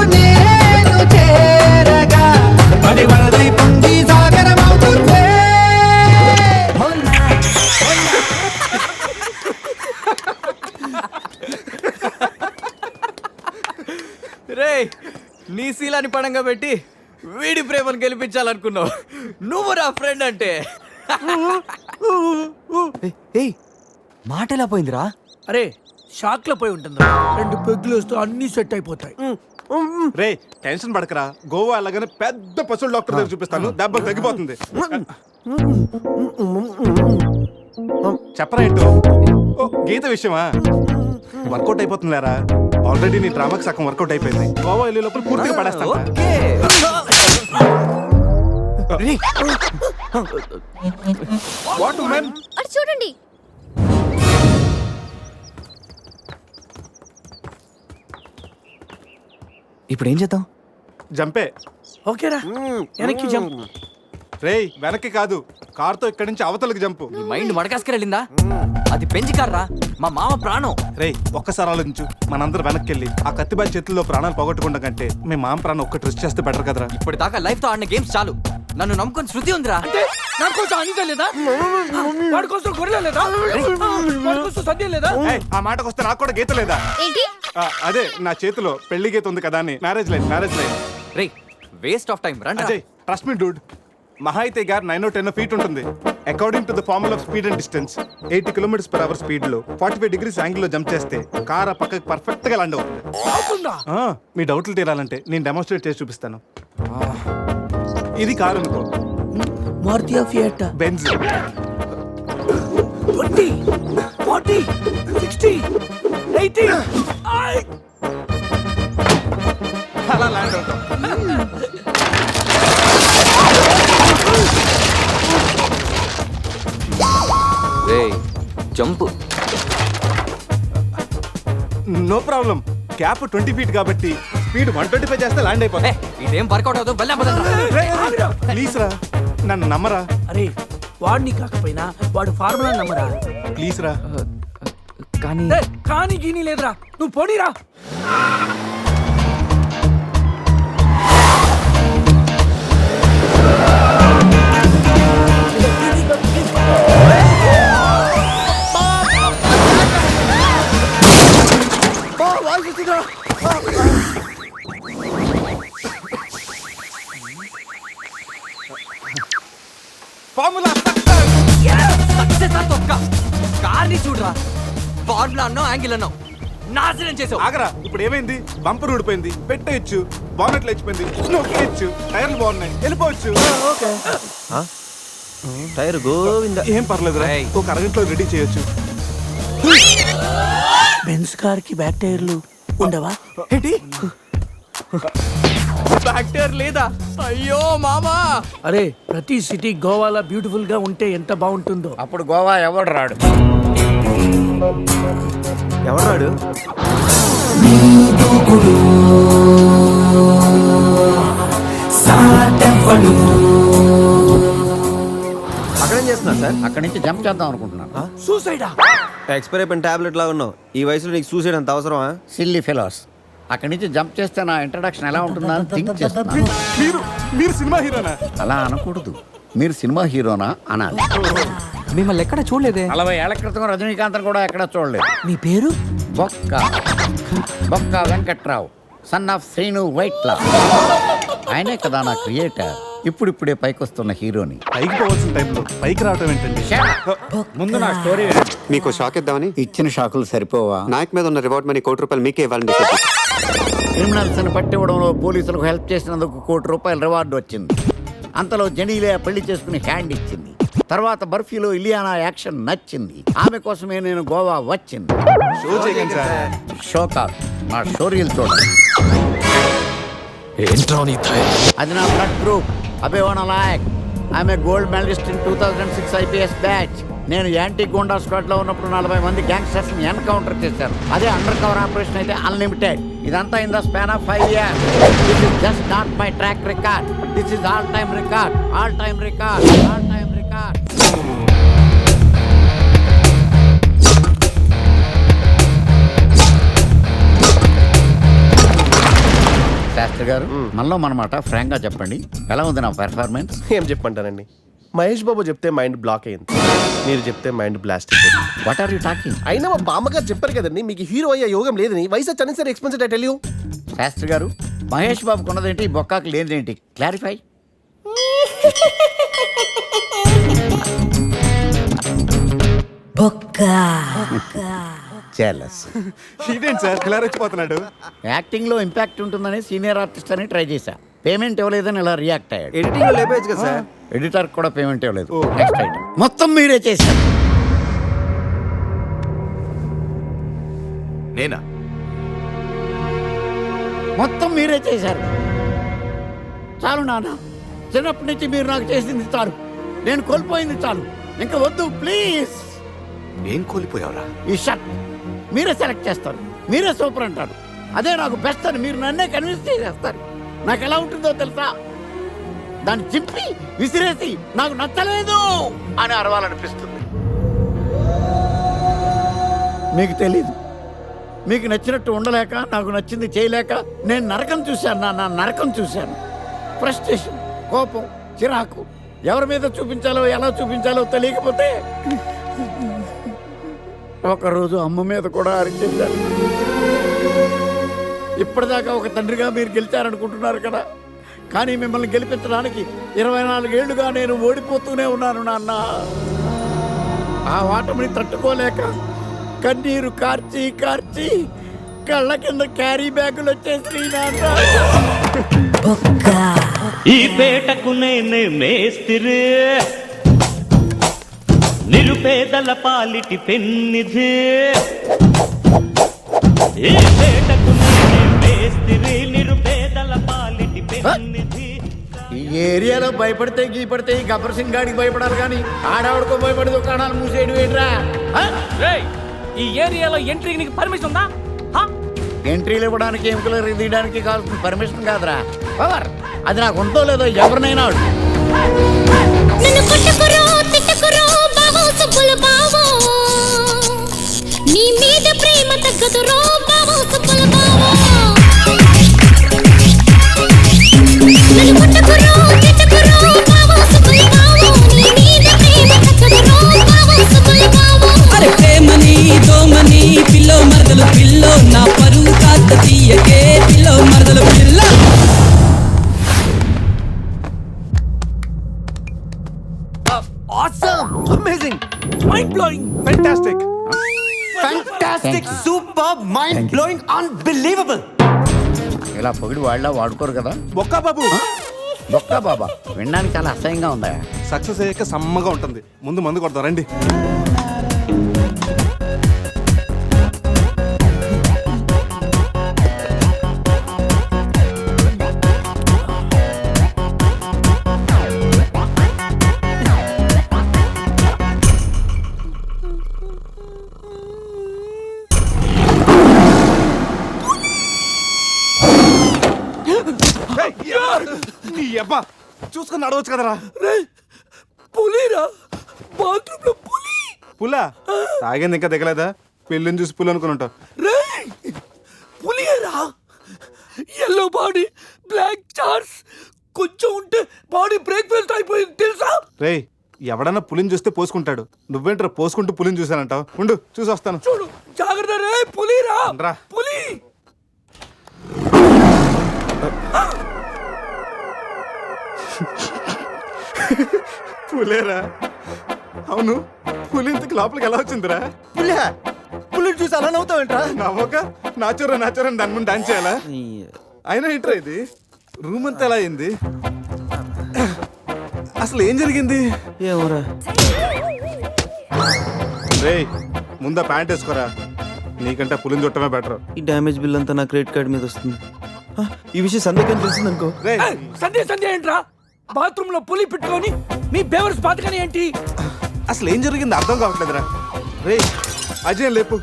జీవితాన్ని పణంగా పెట్టి వీడి ప్రేమను గెలిపించాలనుకున్నావు. నువ్వు నా ఫ్రెండ్ అంటే. ఏయ్ మాట ఎలా పోయిందిరా? అరే షాక్ లో పోయి ఉంటుంది. 2 పెగ్గులు వస్తూ అన్ని సెట్ అయిపోతాయి. రే టెన్షన్ పడకరా, గోవా అలాగనే పెద్ద పశువుల డాక్టర్ దగ్గర చూపిస్తాను, దెబ్బ తగ్గిపోతుంది. చెప్పరా ఏంటో? ఓ, గీత విషయమా? వర్కౌట్ అయిపోతుంది లేరా, ఆల్రెడీ నీ డ్రామాకి సగం వర్కౌట్ అయిపోయింది. గోవా వెళ్ళే లోపల పూర్తిగా పడేస్తాను. వాట్ మ్యాన్, అటు చూడండి. ఇప్పుడు ఏం చేద్దాం? జంపే. ఓకేరా, వెనక్కి జంప్. రేయ్ వెనక్కి కాదు, కార్తో ఇక్కడి నుంచి అవతలకి జంపు. నీ మైండ్ మడకాసుకెళ్ళిందా? అది పెంచి కార్రా, మా మామ ప్రాణం. రేయ్ ఒక్కసారి ఆలోచించు, మనందరం వెనక్కి వెళ్ళి ఆ కత్తిబాయి చేతుల్లో ప్రాణాలు పోగొట్టుకుంటాం కంటే మీ మామ ప్రాణం ఒక్కటి రిస్క్ చేస్తే బెటర్ కదరా. ఇప్పటిదాకా లైఫ్ తో ఆడిన గేమ్స్ చాలు. నన్ను నమ్ముకొని శృతి ఉందిరా. అంటే నా కోసం అనిత లేదా? వాడి కోసం గొర్రెల లేదా? వాడి కోసం సద్య లేదా? ఏయ్, ఆ మాటకు వస్తే నాకు కూడా గీత లేదా? ఏంటి? అదే నా చేతిలో పెళ్లి గీత ఉంది కదా అని. Marriage line. Ray waste of time. రండి. అజయ్ ట్రస్ట్ మీ డూడ్, మహా అయితే గారు 9-10 ఫీట్ ఉంటుంది. According to the formula of speed and distance 80 km/h speed లో 45 degrees యాంగిల్ లో జంప్ చేస్తే కార్ ఆ పక్కకి పర్ఫెక్ట్ గా ల్యాండ్ అవుతుంది. మీ డౌట్లు తీరాలంటే నేను డెమోన్స్ట్రేట్ చేసి చూపిస్తాను. ఇది కారు అనుకో, మారుతి ఫియట్, బెంజ్. 20, 40, 60, 80. అలా ల్యాండ్ అవుతాం. Jump no problem, cap 20 feet కాబట్టి స్పీడ్ 125 చేస్తే ల్యాండ్ అయిపోతుంది. ఇదేం వర్కౌట్ అవుతుంది. ప్లీజ్ రా, నన్ను నమ్మరా. అరే వాడిని కాకపోయినా వాడు ఫార్ములా నమ్మరా. ప్లీజ్ రా. కానీ కానీ గీనీ లేదురా, నువ్వు పోనీరా. ఫార్ములా కార్ని చూడరా, ఫార్ములా అన్నావు, యాంగిల్ అన్నావు, నాశనం చేసావు. ఆగరా, ఇప్పుడు ఏమైంది? బంపర్ ఊడిపోయింది, పెట్టేయచ్చు, బానెట్లు లేచిపోయింది, నొక్కేయచ్చు, టైర్లు బాగున్నాయి, వెళ్ళిపోవచ్చు. టైర్ గోవింద. ఏం పర్లేదు, ఒక అరగంటలో రెడీ చేయొచ్చు. బెంజ్ కార్ కి బ్యాక్ టైర్లు ఉండవా? ఏంటి బ్యాక్ టైర్ లేదా? అయ్యో మామా. అరే ప్రతి సిటీ గోవాలో బ్యూటిఫుల్ గా ఉంటే ఎంత బాగుంటుందో. అప్పుడు గోవా ఎవడు రాడు. ఎవరు రాడు? అక్కడేం చేస్తున్నారు సార్? అక్కడి నుంచి జంప్ చేద్దాం అనుకుంటున్నాను. సూసైడా? ఎక్స్పైర్ అయిపోయిన టాబ్లెట్ లాగా ఉన్నావు. ఈ వయసులో నీకు సూసైడ్ అంత అవసరమా? Silly fellows. అక్కడి నుంచి జంప్ చేస్తే నా ఇంట్రడక్షన్ ఎలా ఉంటుందా అని థింక్ చేస్తున్నాను. మీరు సినిమా హీరోనా? అలా అనకూడదు, మీరు సినిమా హీరోనా అనాలి. మిమ్మల్ని ఎక్కడ చూడలేదే. 40 ఏళ్ల క్రితం రజనీకాంత్ కూడా ఎక్కడ చూడలేదు. మీ పేరు? బొక్క వెంకట్రావు, సన్ ఆఫ్ శ్రీను వైట్లా. ఆయనే కదా నా క్రియేటర్. ఇప్పుడిప్పుడే పైకొస్తున్న హీరోని. పైకి పోవాల్సిన టైంలో పైకి రావటం ఏంటండి? ముందు నా స్టోరీ మీకు షాక్ ఇద్దామని. ఇచ్చిన షాకులు సరిపోవా? నాయక్ మీద ఉన్న రివార్డ్ మనీ ₹1 మీకే ఇవ్వాలని డిసైడ్ చేశాను. క్రిమినల్స్ ని పట్టివ్వడంలో పోలీసులకు హెల్ప్ చేసినందుకు ₹1 రివార్డు వచ్చింది. అంతలో జనీలే పెళ్లి చేసుకుని హ్యాండ్ ఇచ్చింది. తర్వాత బర్ఫీలో ఇలియానా యాక్షన్ నచ్చింది. ఆమె కోసమే నేను గోవా వచ్చింది. షో చేయకండి సార్. షో కాదు, నా స్టోరీలు చూడండి. అది నా బ్లడ్ గ్రూప్, అభివాన లాయక్. ఆమె gold medallist in 2006 IPS batch. నేను యాంటీ గోండా స్క్వాడ్ లో ఉన్నప్పుడు 40 మంది గ్యాంగ్స్టర్స్ ని ఎన్కౌంటర్ చేశారు. అదే అండర్ కవర్ ఆపరేషన్ అయితే అన్లిమిటెడ్. ఇదంతా in the span of 5 years. This is just not my track record, this is all time record. Shastri garu, మనలో మనమాట ఫ్రాంక్ గా చెప్పండి, ఎలా ఉంది నా పెర్ఫార్మెన్స్? ఏం చెప్పంటారండి, మహేష్ బాబు చెప్తే మైండ్ బ్లాక్ అయింది, మీరు చెప్తే మైండ్ బ్లాస్ట్ అయిపోయింది. What are you talking? అయినా మా బామ్మగారు చెప్పారు కదండి మీకు హీరో అయ్యే యోగం లేదని. వయసు unnecessary expensive I tell you. Shastri garu, Mahesh Babu కొన్నదేంటి, బొక్కాకు లేనిదేంటి? క్లారిఫై. జెలస్. ఇదేంటి సార్ ఇలా రెచ్చిపోతున్నాడు? యాక్టింగ్ లో ఇంపాక్ట్ ఉంటుందని సీనియర్ ఆర్టిస్ట్ అని ట్రై చేశా. పేమెంట్ ఇవ్వలేదని ఇలా రియాక్ట్ అయ్యాడు. ఎడిటింగ్ లో లేపేయచ్చు కదా సార్. ఎడిటర్ కూడా పేమెంట్ ఇవ్వలేదు. నెక్స్ట్ ఐటమ్ మొత్తం మీరే చేశారు. నేనా? మొత్తం మీరే చేశారు. చాలు నాన్న, చిన్నప్పటి నుంచి మీరు నాకు చేసింది చాలు, నేను కోల్పోయింది చాలు, ఇంకా వద్దు ప్లీజ్. ఏం కోల్పోయావురా? ఈ షర్ట్ మీరే సెలెక్ట్ చేస్తారు, మీరే సూపర్ అంటారు, అదే నాకు బెస్ట్ అని మీరు నన్నే కన్విన్స్ చేసేస్తారు. నాకు ఎలా ఉంటుందో తెలుసా? దాన్ని చింపి విసిరేసి నాకు నచ్చలేదు అని అరవాలనిపిస్తుంది. మీకు తెలీదు, మీకు నచ్చినట్టు ఉండలేక, నాకు నచ్చింది చేయలేక నేను నరకం చూశాను. నా నరకం చూశాను. ఫ్రస్ట్రేషన్, కోపం, చిరాకు, ఎవరి మీద చూపించాలో ఎలా చూపించాలో తెలియకపోతే ఒకరోజు అమ్మ మీద కూడా అరిచేశాను. ఇప్పటిదాకా ఒక తండ్రిగా మీరు గెలిచారనుకుంటున్నారు కదా, కానీ మిమ్మల్ని గెలిపించడానికి 24 ఏళ్లుగా నేను ఓడిపోతూనే ఉన్నాను నాన్న. ఆ ఓటమిని తట్టుకోలేక కన్నీరు కార్చి కార్చి కళ్ళ కింద క్యారీ బ్యాగులు వచ్చేసి నాన్న. ఈ పేటకు నేనే మేస్తిరి, నిరుపేదల పాలిటి పెన్నిధి. ఈ పేటకు నేనే మేస్తిరి, నిరుపేదల పాలిటి పెన్నిధి. ఈ ఏరియాలో భయపడితే గీపడితే ఈ గబ్బర్ సింగ్ గాడికి భయపడాలి కానీ ఆడవాడికో భయపడి దుకాణాలు మూసేయడం ఏంట్రా? ఈ ఏరియాలో ఎంట్రీకి నీకు పర్మిషన్ ఉందా? ఎంట్రీలు ఇవ్వడానికి, ఎముకలు తీయడానికి కావాల్సిన పర్మిషన్ కాదురా, పవర్. అది నాకు ఉందో లేదో ఎవరినైనా నీ మీద ప్రేమ తగ్గదు రో బావో సుబ్బుల బావో. నన్ను కొట్టకురో తిట్టకురో బావో సుబ్బుల బావో. నీ మీద ప్రేమ తగ్గదు రో బావో సుబ్బుల బావో. అరే ప్రేమని దోమని పిల్లో మరదలు పిల్లో, నా పరువు కాస్త తీయకే పిల్లో మరదలు పిల్ల. Awesome! Amazing! Mind-blowing! Fantastic! Fantastic! Superb! Mind-blowing! Unbelievable! ఇలా పొగిడి వాళ్ళ వాడుకోరు కదా. బొక్కా బాబు. బొక్కా బాబా వినడానికి చాలా అసహ్యంగా ఉందా? సక్సెస్ అయ్యాక సమ్మగా ఉంటుంది. ముందు మందు కొడతాం రండి. నీ అబ్బా చూసుకుని నడవచ్చు కదరా. పులిరా, బాత్రూమ్ లో పులి. పులా? తాగింది ఇంకా దిగలేదా? పెళ్ళిని చూసి పులి అనుకుని ఉంటావు. పులిరా, ఎల్లో బాడీ, బ్లాక్ చార్స్, కొంచెం ఉంటే బాడీ బ్రేక్ఫాస్ట్ అయిపోయింది తెలుసా? రేయ్, ఎవడన్నా పులిని చూస్తే పోసుకుంటాడు, నువ్వేంట్రా పోసుకుంటూ పులిని చూసానంటావు? ఉండు చూసి వస్తాను. చూడు జాగ్రత్త రే. పులిరా, పులి. పులేరా? అవును, పులి ఇంతకు లోపలికి ఎలా వచ్చిందిరా? పులిని చూసి అలా నవ్వుతావేంట్రా? నవ్వక నాచురా నాచురా దాని ముందు డాన్స్ చేయాలా? అయినా ఏంట్రా ఇది? రూమ్ అంతా ఎలా అయింది? అసలు ఏం జరిగింది? ఏమోరా. రేయ్, ముందా ప్యాంట్ వేసుకోరా, నీకంటే పులిని చుట్టమే బెటర్. ఈ డ్యామేజ్ బిల్ అంతా నా క్రెడిట్ కార్డ్ మీద వస్తుంది. ఈ విషయం సందేహం తెలిసింది అనుకో. సంధ్య ఏంట్రా? బాత్రూమ్ లో పులి పెట్టుకొని మీ బేవర్స్ బాతకని ఏంటి? అసలు ఏం జరిగింది అర్థం కావట్లేదురా. రే అజయ్ లేపు,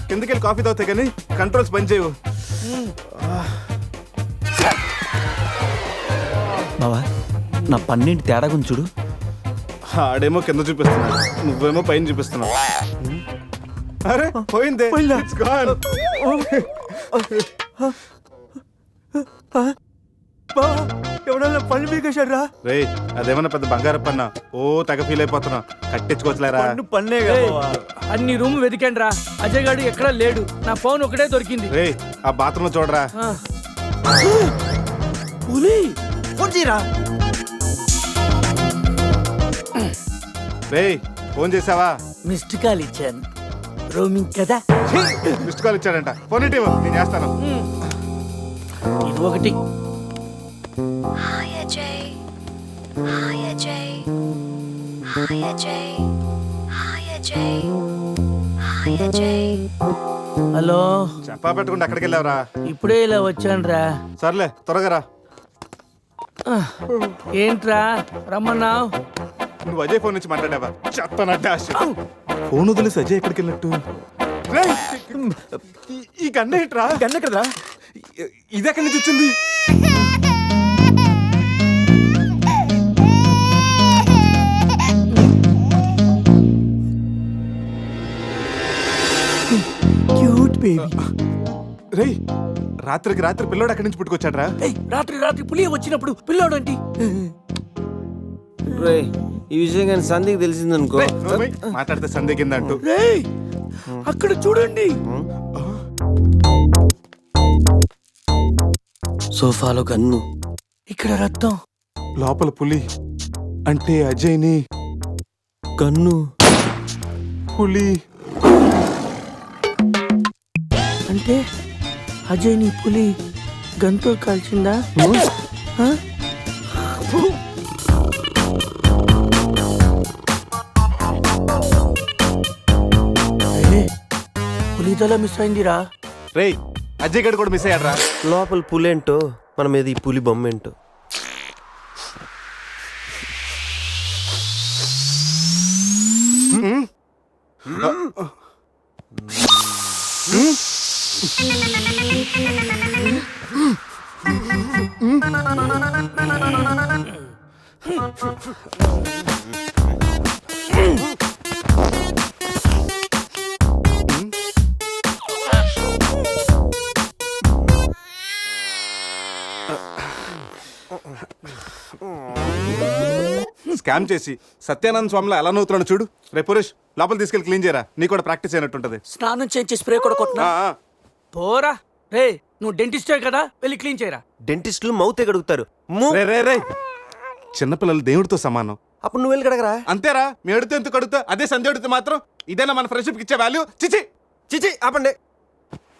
కిందకెళ్ళి కాఫీ తాగుతాయి కానీ కంట్రోల్స్ పని చేయవు. బావా, నా పన్నెండు తేడా గురించి చూడు. ఆడేమో కింద చూపిస్తున్నాడు, నువ్వేమో పైన చూపిస్తున్నావు. అరే పోయిందే. It's gone. ఎవడన్నా పళ్ళు పీకేశాడ్రా? రే అదేమన్నా పెద్ద బంగారం పన్నా? ఓ తెగ ఫీల్ అయిపోతున్నా. కట్టించుకోవచ్చులేరా? పన్నే అన్ని రూమ్ వెతికాను రా, అజయ్ గాడు ఎక్కడా లేడు. నా ఫోన్ ఒకటే దొరికింది. రే ఆ బాత్రూమ్ లో చూడరా. పులి ఫోన్ చేయరా. రే ఫోన్ చేసావా? మిస్డ్ కాల్ ఇచ్చాను, రోమింగ్ కదా. మిస్డ్ కాల్ ఇచ్చాడంట. ఫోన్ ఇటు ఇవ్వు, నేను చేస్తాను. ఇది ఒకటి. హలో, చెప్పా పెట్టుకుంటే అక్కడికి వెళ్ళావరా? ఇప్పుడే ఇలా వచ్చానురా. సర్లే త్వరగా రా. ఏంట్రా రమ్మన్నావు? నువ్వు అజయ్ ఫోన్ నుంచి మాట్లాడావా? చెప్తానంటే ఫోన్ వదిలేసి అజయ్ ఎక్కడికి వెళ్ళినట్టు? ఈ గన్న ఏంట్రా? గన్న ఎక్కడరా? ఇది ఎక్కడి నుంచి వచ్చింది? Cute baby. రేయ్ రాత్రికి రాత్రి పిల్లోడు అక్కడి నుంచి పుట్టుకొచ్చాడ్రా? రాత్రి రాత్రి పులి వచ్చినప్పుడు పిల్లోడు ఏంటి? ఈ విషయం కానీ సంధికి తెలిసిందనుకో, మాట్లాడితే సందే కింద అంటూ. అక్కడ చూడండి, సోఫాలో గన్ను, ఇక్కడ రక్తం, లోపల పులి. అంటే అజయ్ని గన్ను, పులి అంటే అజయ్ నీ పులి గన్తో కాల్చిందా? పులి తల మిస్ అయిందిరా. రేయ్ అజయ్ గడు కూడా మిస్ అయ్యాడ్రా. లోపల పులేంటో మన మీద ఈ పులి బొమ్మ ఏంటో. స్కామ్ చేసి సత్యానంద స్వామిలో ఎలా నవ్వుతున్నాడు చూడు. రే పురేష్ లోపల తీసుకెళ్ళి క్లీన్ చేయరా, నీ కూడా ప్రాక్టీస్ అయినట్టుంటది. స్నానం చేయించి స్ప్రే కూడా కొట్టినా పోరా. రే నువ్వు డెంటిస్టే కదా, వెళ్ళి క్లీన్ చేయరా. డెంటిస్టులు మౌతే కడుగుతారు. రే రే రే చిన్నపిల్లలు దేవుడితో సమానం. అప్పుడు నువ్వు వెళ్ళి కడగరా. అంతేరా, మీ అడిగితే ఎందుకు అడుగుతా? అదే సంధ్య అడిగితే మాత్రం ఇదేనా మన ఫ్రెండ్షిప్ ఇచ్చే వాల్యూ? చిచి చిచి ఆపండి.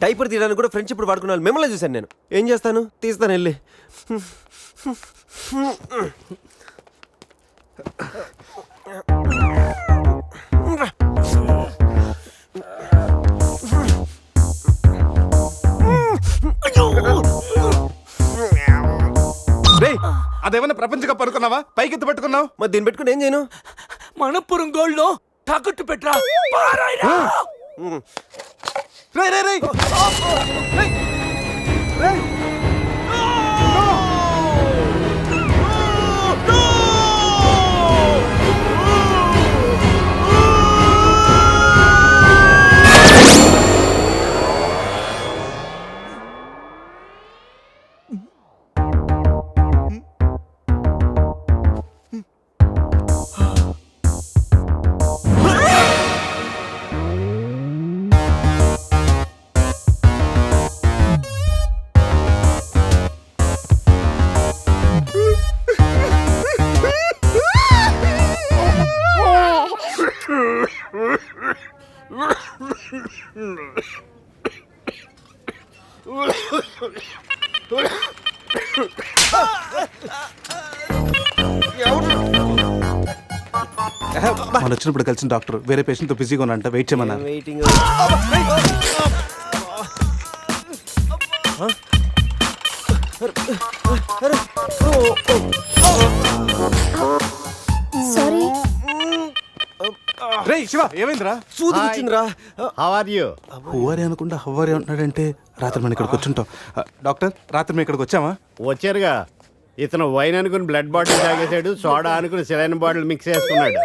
టైపర్ తీయడానికి కూడా ఫ్రెండ్షిప్ వాడుకున్నాను. మిమ్మల్ని చూశాను నేను. ఏం చేస్తాను, తీస్తాను వెళ్ళి. అదేమన్నా ప్రపంచ కప్ అనుకున్నావా? పైకి ఎత్తు పట్టుకున్నావు. మరి దీన్ని పెట్టుకుని ఏం చేయను? మనపురం గోల్డ్ లో తాకట్టు పెట్టరా. మనం వచ్చినప్పుడు కలిసిన డాక్టర్ వేరే పేషెంట్ తో బిజీగా ఉన్నంట, వెయిట్ చేయమన్నారు. వెయిటింగ్. సారీ. రేయ్ శివ ఏమైందిరా? సూది వచ్చిందిరా. How are you? హువారి అనుకుంటా హువారి అంటున్నాడంటే రాత్రి మనం ఇక్కడికి వచ్చుంటాం. డాక్టర్ రాత్రి మేము ఇక్కడికి వచ్చామా? వచ్చారుగా. ఇతను వైన్ అనుకుని బ్లడ్ బాటిల్ తాగేశాడు, సోడా అనుకుని సెలైన్ బాటిల్ మిక్స్ చేసుకున్నాడు.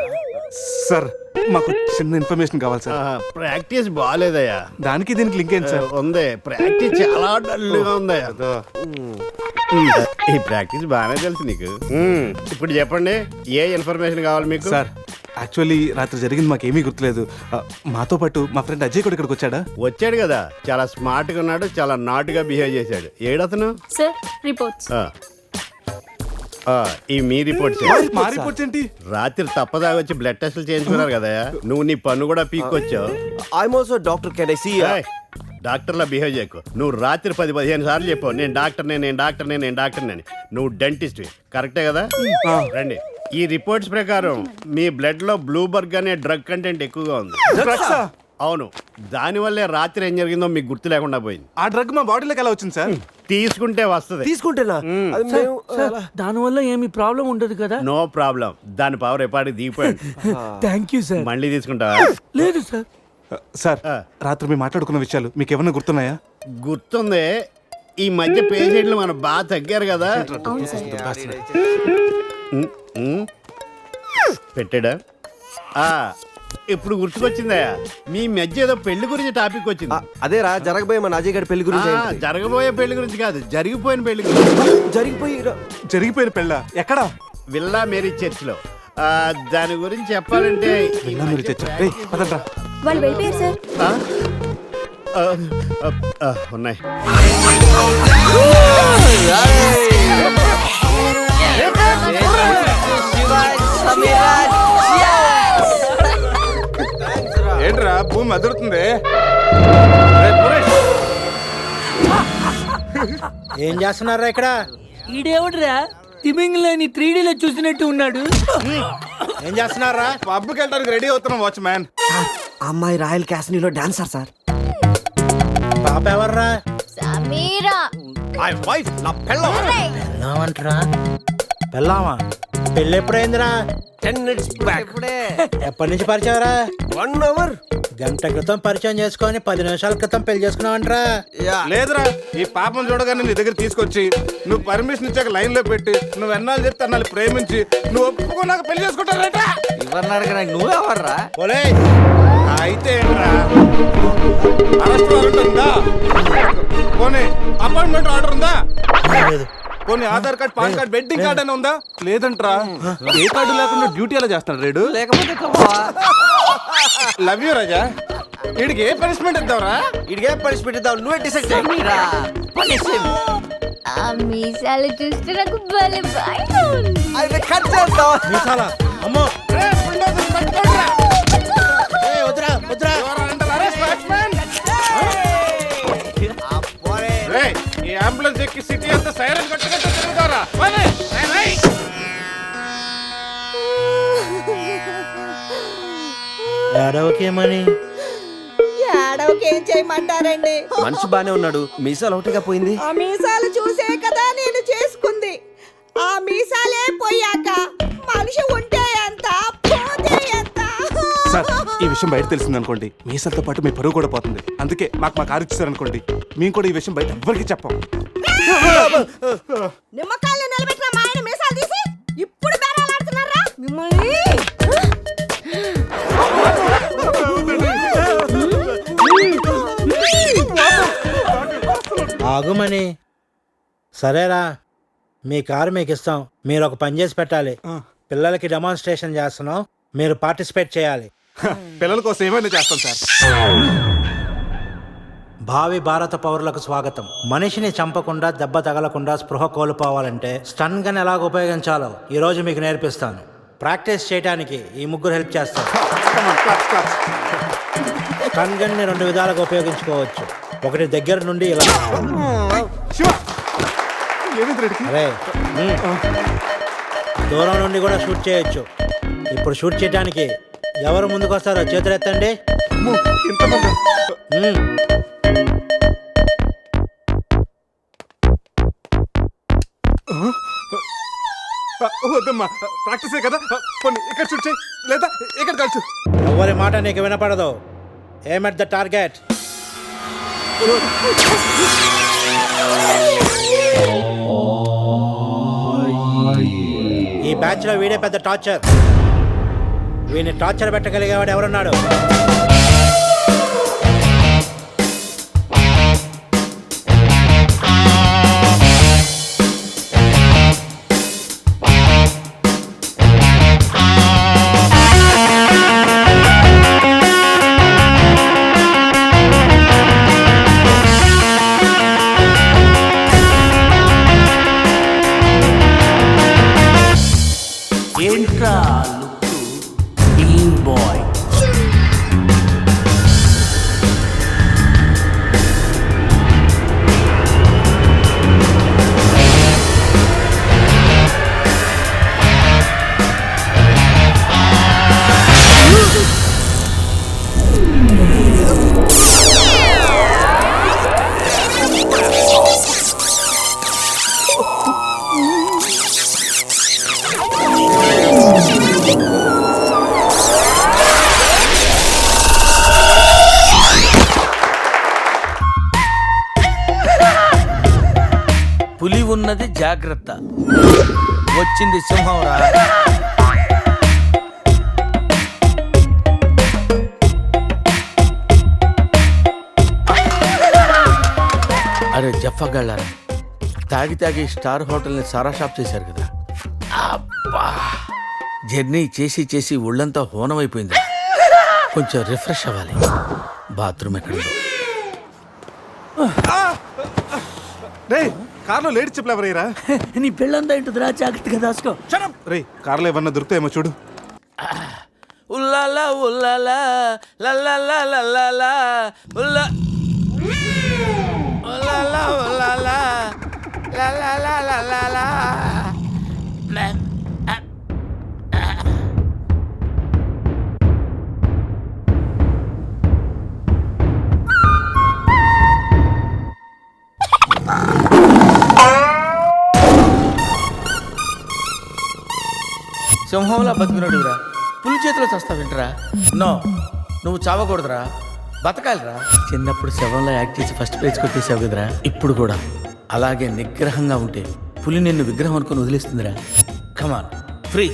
సార్ మాకు చిన్న ఇన్ఫర్మేషన్ కావాలి సార్. ప్రాక్టీస్ బాగాలేదయ్యా. దానికి దీనికి లింక్ ఏంటి సార్? ఉంది, ప్రాక్టీస్ చాలా డల్గా ఉందయ్యా. ఈ ప్రాక్టీస్ బాగానే తెలుసు నీకు. ఇప్పుడు చెప్పండి, ఏ ఇన్ఫర్మేషన్ కావాలి మీకు? సార్ యాక్చువల్లీ రాత్రి జరిగింది మాకేమీ గుర్తులేదు. మాతో పాటు మా ఫ్రెండ్ అజయ్ కూడా ఇక్కడికి వచ్చాడా? వచ్చాడు కదా, చాలా స్మార్ట్ గా ఉన్నాడు, చాలా నాటుగా బిహేవ్ చేశాడు. ఏడతను? Sir reports. ఈ మీ రిపోర్ట్స్. మా రిపోర్ట్స్ ఏంటి? రాత్రి తప్పదాగా వచ్చి బ్లడ్ టెస్టులు చేయించుకున్నారు కదా, నువ్వు నీ పన్ను కూడా పీక్కొచ్చావు. I'm also doctor. Can I see? డాక్టర్లా బిహేవ్ చేయకు. నువ్వు రాత్రి 10-15 సార్లు చెప్పావు నేను డాక్టర్నే, నేను డాక్టర్నే, నేను డాక్టర్నే అని. నువ్వు డెంటిస్ట్, కరెక్టే కదా? రండి. ఈ రిపోర్ట్స్ ప్రకారం మీ బ్లడ్ లో బ్లూబర్గ్ అనే డ్రగ్ కంటెంట్ ఎక్కువగా ఉంది. అవును, దానివల్లే రాత్రి ఏం జరిగిందో మీకు గుర్తు లేకుండా పోయింది. ఆ డ్రగ్ మా బాడీలోకి ఎలా వచ్చింది సార్? తీసుకుంటే వస్తుంది. తీసుకుంటేనా? దానివల్ల ఏమి ప్రాబ్లం ఉండదు కదా? No problem. దాని పవర్ ఎప్పటికి దిగిపోయింది. Thank you sir. మళ్ళీ తీసుకుంటావా? లేదు సార్. సార్ రాత్రి మేము మాట్లాడుకున్న విషయాలు మీకు ఏమన్నా గుర్తున్నాయా? గుర్తుంది. ఈ మధ్య పేషెంట్లు మనం బాగా తగ్గారు కదా. పెట్టాడా? ఇప్పుడు గుర్తుకొచ్చిందా? మీ మధ్య ఏదో పెళ్లి గురించి టాపిక్ వచ్చింది. అదేరా జరగబోయే మన అజయ్ గారి పెళ్లి గురించి. జరగబోయే పెళ్లి గురించి కాదు, జరిగిపోయిన పెళ్లి గురించి. జరిగిపోయిన పెళ్ళ ఎక్కడ? విల్లా మేరీ చర్చ్ లో. దాని గురించి చెప్పాలంటే వాళ్ళు వెళ్ళిపోయారు సార్. ఉన్నాయి. ఏంట్రా భూమి అదురుతుంది? ఏం చేస్తున్నారా ఇక్కడ? ఈడేవుడ్రా తిమింగ్లని 3Dలో చూసినట్టు ఉన్నాడు. ఏం చేస్తున్నారా? పబ్కి వెళ్ళడానికి రెడీ అవుతున్నాం వాచ్మ్యాన్. అమ్మాయి రాయల్ క్యాసినీలో డాన్సర్ సార్. పాప ఎవర్రా? సమీరా. వైఫ్ నా పెళ్ళం. పెళ్ళామంటరా? పెళ్ళామా? పెళ్ళి ఎప్పుడైందిరా? 10 minutes back. ఎప్పటి నుంచి పరిచయరా? 1 hour. గంట క్రితం పరిచయం చేసుకొని 10 నిమిషాల క్రితం పెళ్లి చేసుకున్నావంటరా? లేదురా, ఈ పాపం చూడగానే నీ దగ్గర తీసుకొచ్చి నువ్వు పర్మిషన్ ఇచ్చాక లైన్ లో పెట్టి నువ్వు ఎన్నాళ్ళు చెప్తే అన్నాళ్ళు ప్రేమించి నువ్వు ఒప్పుకున్నాక పెళ్లి చేసుకుంటారట. ఎవరిని అడగడానికి నువ్వు ఎవర్రా? అయితే ఏంట్రా, అరెస్ట్ వారెంట్ ఉందా? పోనీ అపాయింట్మెంట్ ఆర్డర్ ఉందా? పోనీ Aadhaar card, pan card, wedding card అని ఉందా? లేదంట్రా. ఏ కార్డు లేకుండా డ్యూటీ ఎలా చేస్తాడు రేడు? లేకపోతే లవ్ యూ రాజా. వీడికి ఏ పనిష్మెంట్ ఇద్దాంరా? వీడికి ఏ పనిష్మెంట్ ఇద్దాం నువ్వే డిసైడ్ చేయరా. ఆ మీసాలు చూస్తే నాకు భలే భయం ఉంది. అయితే కట్ చేద్దాం. మీసాలా? అమ్మో వద్దురా వద్దురా. ఈ అంబులెన్స్ ఎక్కి సిటీ అంతా సైరన్ కొట్టుకుంటూ తిరుగుతారా? ఏడవకేమని? ఏడవకేం చేయమంటారండి? మనిషి బానే ఉన్నాడు, మీసాలు ఒకటిగా పోయింది. ఆ మీసాలు చూసే కదా నేను చేసుకుంది. ఆ మీసాలే పోయాక మనిషి ఉంటే ఎంత, పోతే ఎంత? సార్ ఈ విషయం బయట తెలిసింది అనుకోండి, మీసాలతో పాటు మీ పరువు కూడా పోతుంది. అందుకే మాకు కారు ఇచ్చారనుకోండి, మేము కూడా ఈ విషయం బయట ఎవ్వరికి చెప్పాం. నిమ్మకాయలు నిలబెట్టిన మా ఆయన మీసాలు తీసి ఇప్పుడు బేరాలాడుతున్నారా మిమ్మల్ని? ఆగుమని. సరేరా, మీ కారు మీకు ఇస్తాం. మీరు ఒక పని చేసి పెట్టాలి. పిల్లలకి డెమాన్స్ట్రేషన్ చేస్తున్నాం, మీరు పార్టిసిపేట్ చేయాలి. పిల్లల కోసం ఏమైనా చేస్తాం సార్. భావి భారత పౌరులకు స్వాగతం. మనిషిని చంపకుండా, దెబ్బ తగలకుండా స్పృహ కోల్పోవాలంటే స్టన్ గన్ ఎలాగ ఉపయోగించాలో ఈ రోజు మీకు నేర్పిస్తాను. ప్రాక్టీస్ చేయడానికి ఈ ముగ్గురు హెల్ప్ చేస్తారు. స్టన్ గన్ ని 2 విధాలుగా ఉపయోగించుకోవచ్చు. ఒకటి దగ్గర నుండి ఇలా, అరే దూరం నుండి కూడా షూట్ చేయొచ్చు. ఇప్పుడు షూట్ చేయడానికి ఎవరు ముందుకు వస్తారో చేతులు ఎత్తండి. వద్దమ్మా, ప్రాక్టీసే కదా. కొన్ని ఇక్కడ షూట్ చేయి, లేదా ఇక్కడ కాల్చు. ఎవరి మాట నీకు వినపడదు. Aim at the target. ఈ బ్యాచ్ లో వీడే పెద్ద టార్చర్. వీడిని టార్చర్ పెట్టగలిగేవాడు ఎవరున్నాడు? Clean boy. పులి ఉన్నది జాగ్రత్త, వచ్చింది సింహం రా. అరే జఫ్ఫగాళ్ళారా, తాగి తాగి స్టార్ హోటల్ని సారా షాప్ చేశారు కదా. అబ్బా, జర్నీ చేసి చేసి ఒళ్ళంతా హోనమైపోయింది. కొంచెం రిఫ్రెష్ అవ్వాలి. బాత్రూమ్ ఎక్కడుందో. రే కార్లో లేడీ చెప్పులు ఎవరయ్యరా? నీ పెళ్ళంతా ఏంటిదిరా, జాగ్రత్తగా దాచుకో. రే కార్లో ఏమన్నా దొరుకుతాయేమో చూడు. ఉల్లాలా ఉల్లాలా లల్లాలా లల్లాలా ఉల్లా ఉల్లాలా ఉల్లాలా లల్లాలా లల్లాలా. సింహంలా బతుకున్నాడురా, పులి చేతిలో చస్తావేంటరా? నో, నువ్వు చావకూడదురా, బతకాలిరా. చిన్నప్పుడు శవంలో యాక్ట్ చేసి ఫస్ట్ పేజ్ కొట్టేసావు కదరా, ఇప్పుడు కూడా అలాగే నిగ్రహంగా ఉంటే పులి నిన్ను విగ్రహం అనుకుని వదిలేస్తుందిరా. కమాన్, ఫ్రీ.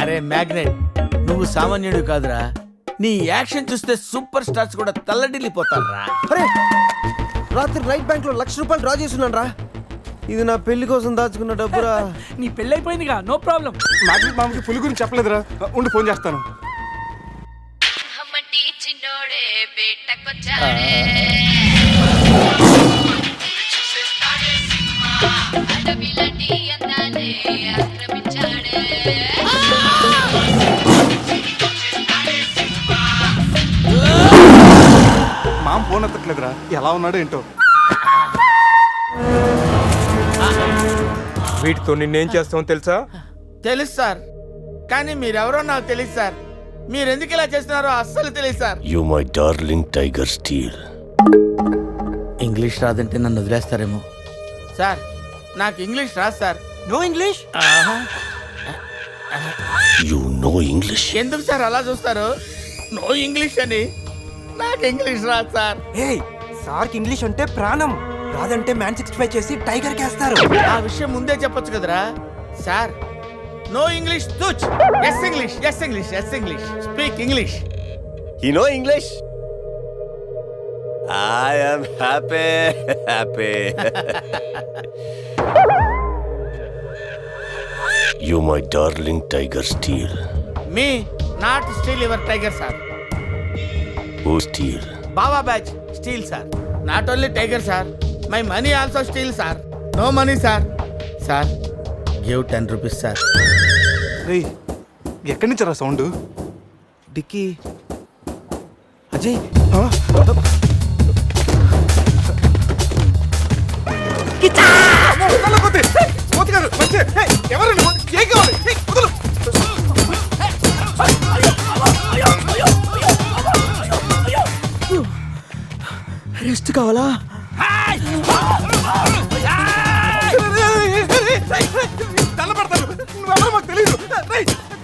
అరే మ్యాగ్నెట్, నువ్వు సామాన్యుడు కాదురా. నీ యాక్షన్ చూస్తే సూపర్ స్టార్స్ కూడా తల్లడిల్లిపోతారా. అరే రాత్రి రైట్ బ్యాంక్ లో ₹1,00,000 డ్రా చేస్తున్నాను రా. ఇది నా పెళ్లి కోసం దాచుకున్న డబ్బురా. నీ పెళ్ళి అయిపోయిందిగా, నో ప్రాబ్లం. మామకి పులి గురించి చెప్పలేదురా, ఉండి ఫోన్ చేస్తాను. మామ ఫోన్ ఎత్తట్లేదురా, ఎలా ఉన్నాడో ఏంటో. వీటితో నిన్నేం చేస్తామో తెలుసా? తెలుసు సార్, కానీ మీరెవరో నాకు తెలియదు సార్. మీరెందుకు ఇలా చేస్తున్నారో అస్సలు తెలియదు sir. You my darling tiger steel. English రాదంటే నన్ను వదిలేస్తారేమో సార్. నాకు ఇంగ్లీష్ రాదు sir. No English? You no English? ఎందుకు సార్ అలా చూస్తారు? నో ఇంగ్లీష్ అని. నాకు ఇంగ్లీష్ రాదు సార్. సార్కి ఇంగ్లీష్ అంటే ప్రాణం. రాదంటే మ్యాన్ 65 చేసి టైగర్ కేస్తారు. ఆ విషయం ముందే చెప్పొచ్చు కదరా సార్. నో ఇంగ్లీష్ తుచ్. Yes English, yes English, yes English. Speak English. You no English? I am happy. You my darling tiger steel. Me not steal your tiger sir. Who steal? Baba batch steal sir. Not only tiger sir, my money also steal sir. No money sir. Sir, give 10 rupees sir. రే ఎక్కడి నుంచి రా sound? Dicky Ajay. Rest కావాలా? నువ్వెవరో మాకు తెలియదు.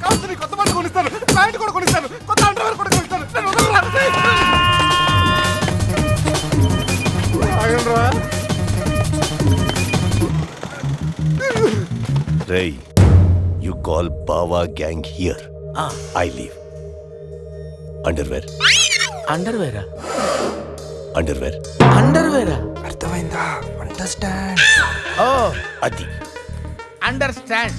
కావచ్చు కొత్త పాట కొనిస్తాను, ప్యాంట్ కూడా కొనిస్తాను, కొత్త అండర్వేర్ కూడా కొనిస్తాను. Ray, you call Bawa gang here. I leave. Underwear. అండర్వేరా Underwear. అండర్వేరా అర్థమైందా? అండర్స్టాండ్. ఓ Adi. Understand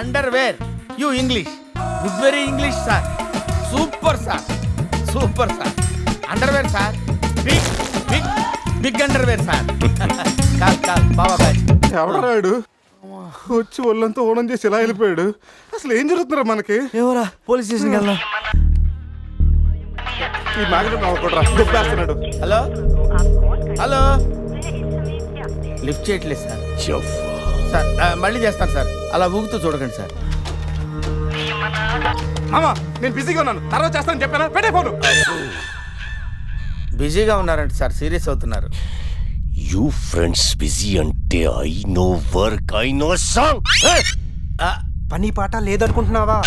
underwear you English good very English sir super sir super sir underwear sir big big big underwear sir call call బాబా batch ఎవడరాడు వచ్చి ఒళ్ళంతా ఓనం చేసి ఇలా వెళ్ళిపోయాడు. అసలు ఏం జరుగుతున్నారా మనకి? ఎవరా? పోలీస్ స్టేషన్కి వెళ్దాం. ఈ మ్యాగ్నెట్ నవ్వకూడరా, దెబ్బేస్తున్నాడు. హలో హలో లిఫ్ట్ చేయట్లేదు సార్. సార్ మళ్ళీ చేస్తాను సార్, అలా ఊగుతూ చూడకండి సార్. మామా నేను బిజీగా ఉన్నాను, తర్వాత చేస్తాను చెప్పానా? పెట్టే ఫోను. బిజీగా ఉన్నారంట సార్, సీరియస్ అవుతున్నారు. You friends busy ante I know work, I know song. పని పాట లేదనుకుంటున్నావా?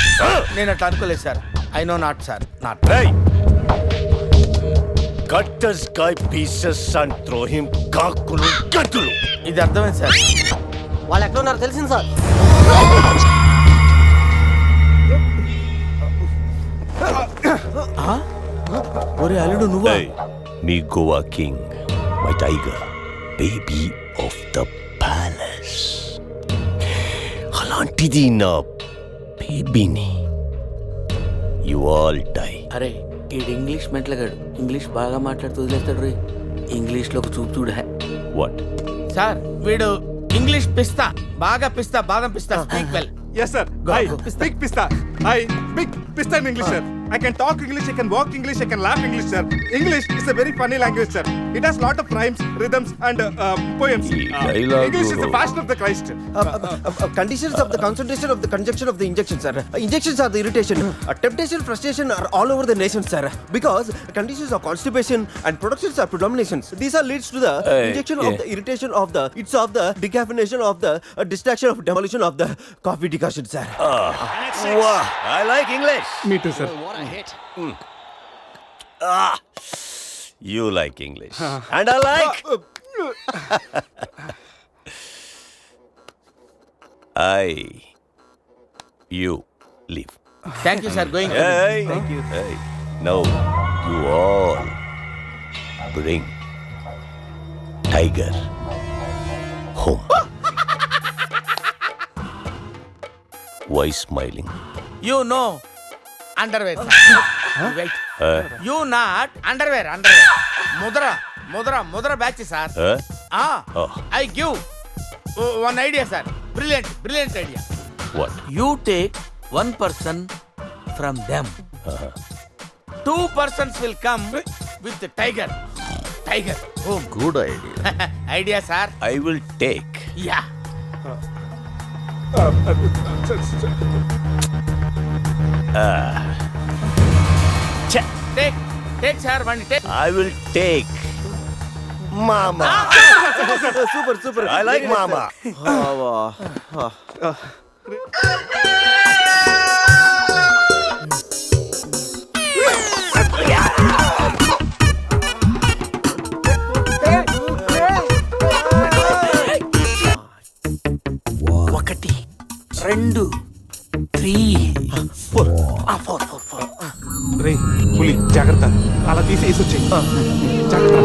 నేను అట్లా అనుకోలేదు sir. I know not sir, not. Hey! Cut this guy pieces and throw him కాకులు గతులు. ఇది అర్థమైంది సార్. వాళ్ళు ఎక్కడ ఉన్నారు తెలిసింది సార్. ఒరే అల్లుడు నువ్వు Hey, me Goa king, my tiger, baby of the palace. అలాంటిది నా బేబీని. You all die. అరే ఈడు ఇంగ్లీష్ మెంట్లగాడు, ఇంగ్లీష్ బాగా మాట్లాడుతూ వదిలేస్తాడు రే. ఇంగ్లీష్లో ఒక చూపు చూడ. What? సార్ వీడు ఇంగ్లీష్ పిస్తా, బాగా పిస్తా, బాదం పిస్తా. Speak well. Yes sir. Hi. Big pista. Hi. Big pista in English sir. I can talk English, I can walk English, I can laugh English sir. English is a very funny language sir. It has lot of rhymes, rhythms and poems. English is the fashion of the Christ. Conditions of the concentration of the conjunction of the injection, sir. Injections are the irritation. Temptation, frustration are all over the nation, sir. Because conditions of constipation and productions are predominations. These are leads to the injection of the irritation of the, it's of the decaffeination of the distraction of demolition of the coffee decoction, sir. Wow, I like English. Me too sir. You like English. And I like. You leave. Thank you sir. Going. Hey. Thank you. Hey. Now you all bring Tiger home. Why smiling? You no underwear. Wait. You not underwear. Underwear ముద్ర ముద్ర ముద్ర batch sir. I give one idea sir. Brilliant brilliant idea. What? You take 1 person from them. 2 persons will come with the tiger. Tiger home. Good idea. Idea sir. I will take. Yeah. Take sir, one take. I will take Mama. Super. I like Mama. ఒకటి 2 3 4. రే పులి జాగ్రత్త, అలా తీసి వేసి వచ్చాయి. జాగ్రత్త.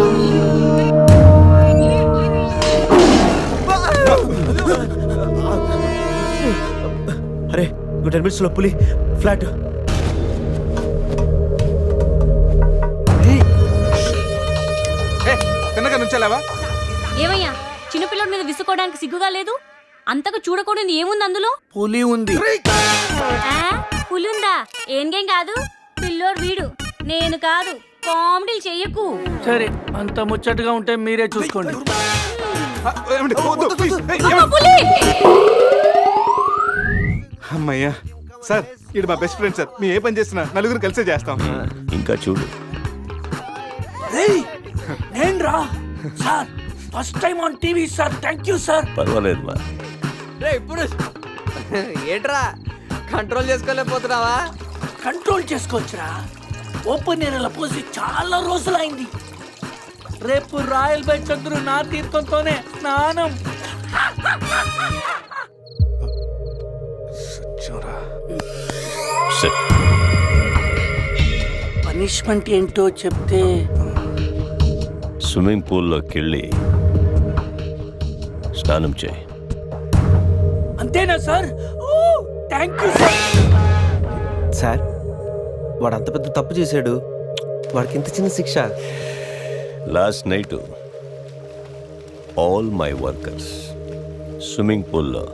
అరే 10 minutes లో పులి ఫ్లాట్. తిన్నగా నుంచెలావా? ఏమయ్యా చిన్నపిల్లడి మీద విసుకోవడానికి సిగ్గుగా లేదు? అంతకు చూడకూడదు ఏముంది అందులో? పులి ఉంది. పులి ఉందా? ఏం కాదు, పిల్లోడు వీడు, నేను కాదు. కామెడీలు చెయ్యకు. సరే అంత ముచ్చటగా ఉంటే మీరే చూసుకోండి. అమ్మయ్యా సార్, ఇది మా బెస్ట్ ఫ్రెండ్ సార్. మేము ఏ పని చేస్తున్నా నలుగురు కలిసే చేస్తాం. ఇంకా చూడు. నేను రా sir, first time on TV sir. Thank you sir. పర్వాలేదు మా. ఏంట్రా కంట్రోల్ చేసుకోలేకపోతున్నావా? కంట్రోల్ చేసుకోవచ్చురా. ఓపెన్ ఏరియాలో పోసి చాలా రోజులైంది. రేపు రాయల్ బై చంద్రు నా తీర్థంతోనే స్నానం. Sit. పనిష్మెంట్ ఏంటో చెప్తే స్విమ్మింగ్ పూల్లోకి వెళ్ళి స్నానం చేయి. అంతేనా sir? Thank you sir. Sir వాడు అంత పెద్ద తప్పు చేశాడు, వాడికి ఇంత చిన్న శిక్ష. Last night all my workers swimming పూల్లో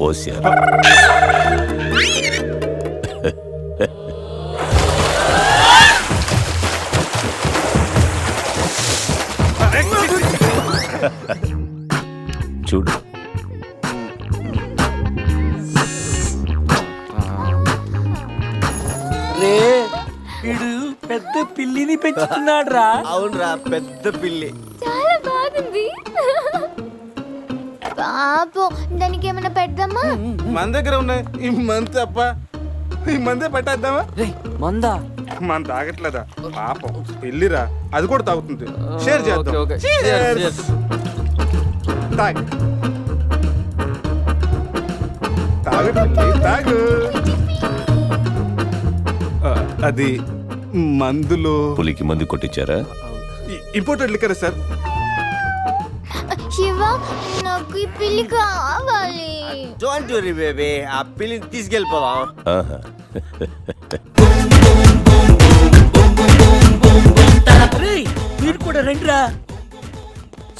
పోసారు. చూడు, రే వీడు పెద్ద పిల్లిని పెంచుతున్నాడు రా. అవునరా, పెద్ద పిల్లి. చాలా బాగుంది. పాపం దానికి ఏమైనా పెడదామా? మన దగ్గర ఉన్నాయి ఈ మంత్ తప్ప, ఈ మందే పెట్టేద్దామా? మందా? మన తాగట్లేదా పాపం, పెళ్ళిరా, అది కూడా తాగుతుంది. షేర్ చేద్దాం. Cheers. తాగు తాగు పిల్లి, తాగు. అది మందులో పులికి మందు కొట్టించారా? Imported liquor sir. శివ, నాకు ఈ పిల్లి కావాలి. డోంట్ వరీ బేబీ, ఆ పిల్లిని తీసుకెళ్ళిపోదాం. ఆహా. మీరు కూడా రండిరా.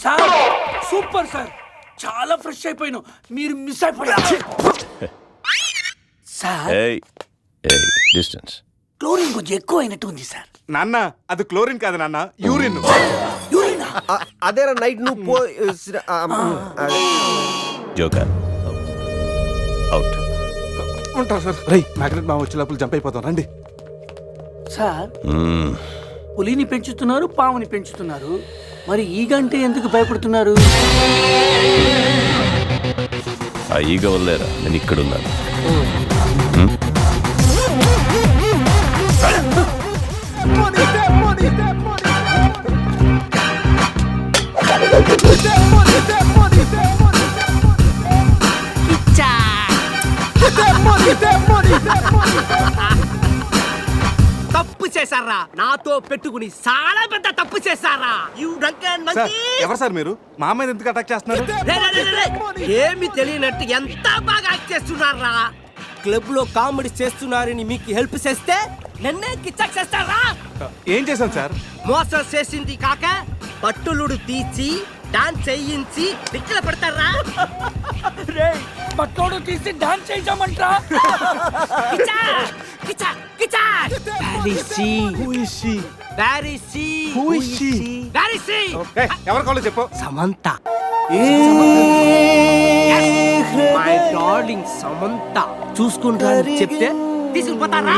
సార్ సూపర్ సార్, చాలా ఫ్రెష్ అయిపోయాను. మీరు మిస్ అయిపోయారు సార్. ఏయ్ ఏయ్, డిస్టెన్స్. క్లోరిన్ కొంచెం ఎక్కువ అయినట్టు ఉంది సార్. నాన్న అది క్లోరిన్ కాదు నాన్న, యూరిన్. అదేరా నైట్ నువ్వు పో. Joker out. ఉంటాం సార్. రై మ్యాగ్నెట్ మామ వచ్చే లోపల జంప్ అయిపోతాం, రండి. సార్ పులిని పెంచుతున్నారు, పాముని పెంచుతున్నారు, మరి ఈగంటే ఎందుకు భయపడుతున్నారు? ఆ ఈగ వల్లేరా నేను ఇక్కడున్నాను. తప్పు చేశారా, నాతో పెట్టుకుని చాలా పెద్ద తప్పు చేశారా. సార్, ఎవరు సార్ మీరు? మా మీద ఎందుకు అటాక్ చేస్తున్నారు? ఏమి తెలియనట్టు ఎంత బాగా యాక్ట్ చేస్తున్నారా. క్లబ్ లో కామెడీ చేస్తున్నారని మీకు హెల్ప్ చేస్తే నన్నే కిచ్చక్ చేస్తారా? ఏం చేశాను సార్? మోసం చేసింది కాక పట్టులుడు తీసి డాన్స్ చేయించి దిక్కుల పడతారా? పట్టోడు తీసి డాన్స్ చేయించామంటరా? ఎవరు కావాలో చెప్పు. సమంత. మై డార్లింగ్ సమంత చూసుకుంటా చెప్తే తీసుకుపోతారా?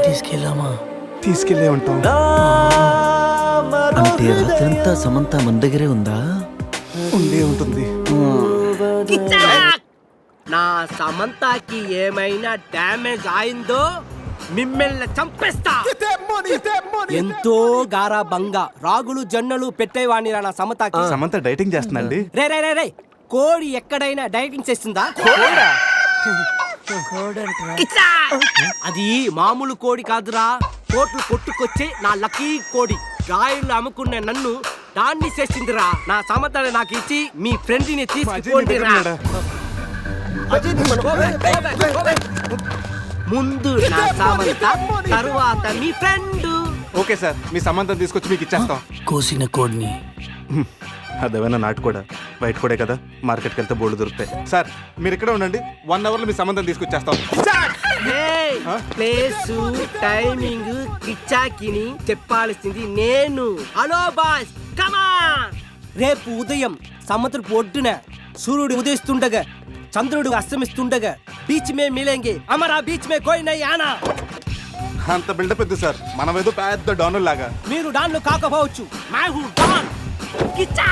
తీసుకెళ్ళామా? తీసుకెళ్లే ఉంటాం. అంటే రాత్రంతా సమంత మన దగ్గరే ఉందా? ఉండే ఉంటుంది. నా సమంతకి ఏమైనా డ్యామేజ్ అయిందో మిమ్మల్ని చంపేస్తా. ఎంతో గారాబంగా రాగులు జొన్నలు పెట్టేవాణి నా సమంతకి. సమంత డైటింగ్ చేస్తుందండి. రే రే రే రే, కోడి ఎక్కడైనా డైటింగ్ చేస్తుందా? అది మామూలు కోడి కాదురా, కోట్లు కొట్టుకొచ్చి నా లక్కీ కోడి. గాయలు అమ్ముకునే నన్ను దాన్ని చేసిందిరా. నా సమంతని నాకు ఇచ్చి మీ ఫ్రెండ్ ని తీసుకోండిరా. ముందు నా సమంత, తరువాత మీ ఫ్రెండ్. ఓకే సార్, మీ సంబంధం తీసుకొచ్చి మీకు ఇచ్చేస్తాం. కోసిన కోడిని. అదేమైనా నాటు కూడా, బయట కూడా కదా, మార్కెట్కి వెళ్తే బోర్డు దొరుకుతాయి. సార్ మీరు ఇక్కడే ఉండండి, 1 hour లో మీ సంబంధం తీసుకొచ్చేస్తాం. ప్లేసు టైమింగ్ కిచ్చాకిని చెప్పాల్సింది నేను. హలో బాస్, కమాన్. రేపు ఉదయం సముద్రపు ఒడ్డున సూర్యుడు ఉదయిస్తుండగా చంద్రుడు అస్తమిస్తుండగా బీచ్ మే మిలేంగే, అమరా బీచ్ మే కోయి నహీ ఆనా. అంత బిల్డప్ ఎద్దు సార్, మనం ఏదో పెద్ద డాన్ లాగా. మీరు డాన్లు కాకపోవచ్చు, మై హూ don. Kiccha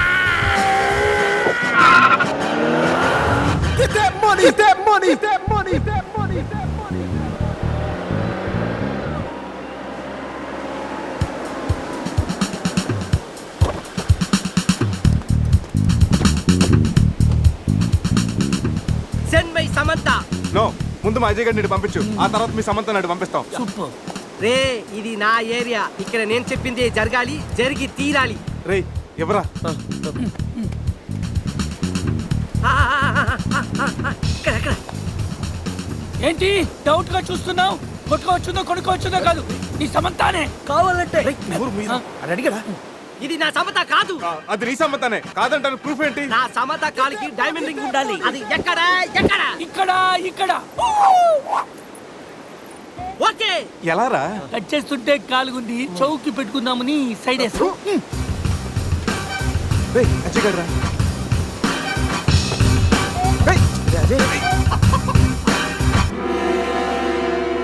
Send my Samantha. No, ముందు మా అజయ్ గారిని పంపించు, ఆ తర్వాత మీ సమంత నాడు పంపిస్తాం. రే ఇది నా ఏరియా, ఇక్కడ నేను చెప్పింది జరగాలి, జరిగి తీరాలి. రే ఎవరా? ఏంటి డౌట్ గా చూస్తున్నావు? కొట్టుకోవచ్చుందో కొనుక్కోవచ్చుందో కాదు, నీ సమంతానే కావాలంటే అడిగడా? ఇది నా సమత కాదు. అది నీ సమంతనే కాదంటాను, ప్రూఫ్ ఏంటి? నా సమత కాలికి డైమండ్ రింగ్ ఉండాలి. అది ఎక్కడ ఎక్కడ? ఇక్కడ ఇక్కడ. ఓకే ఎలా రా? కట్ చేస్తుంటే కాలుగుంది, చౌకి పెట్టుకుందామని సైడ్ వేస్తా. రే అజయ్ గారు రా.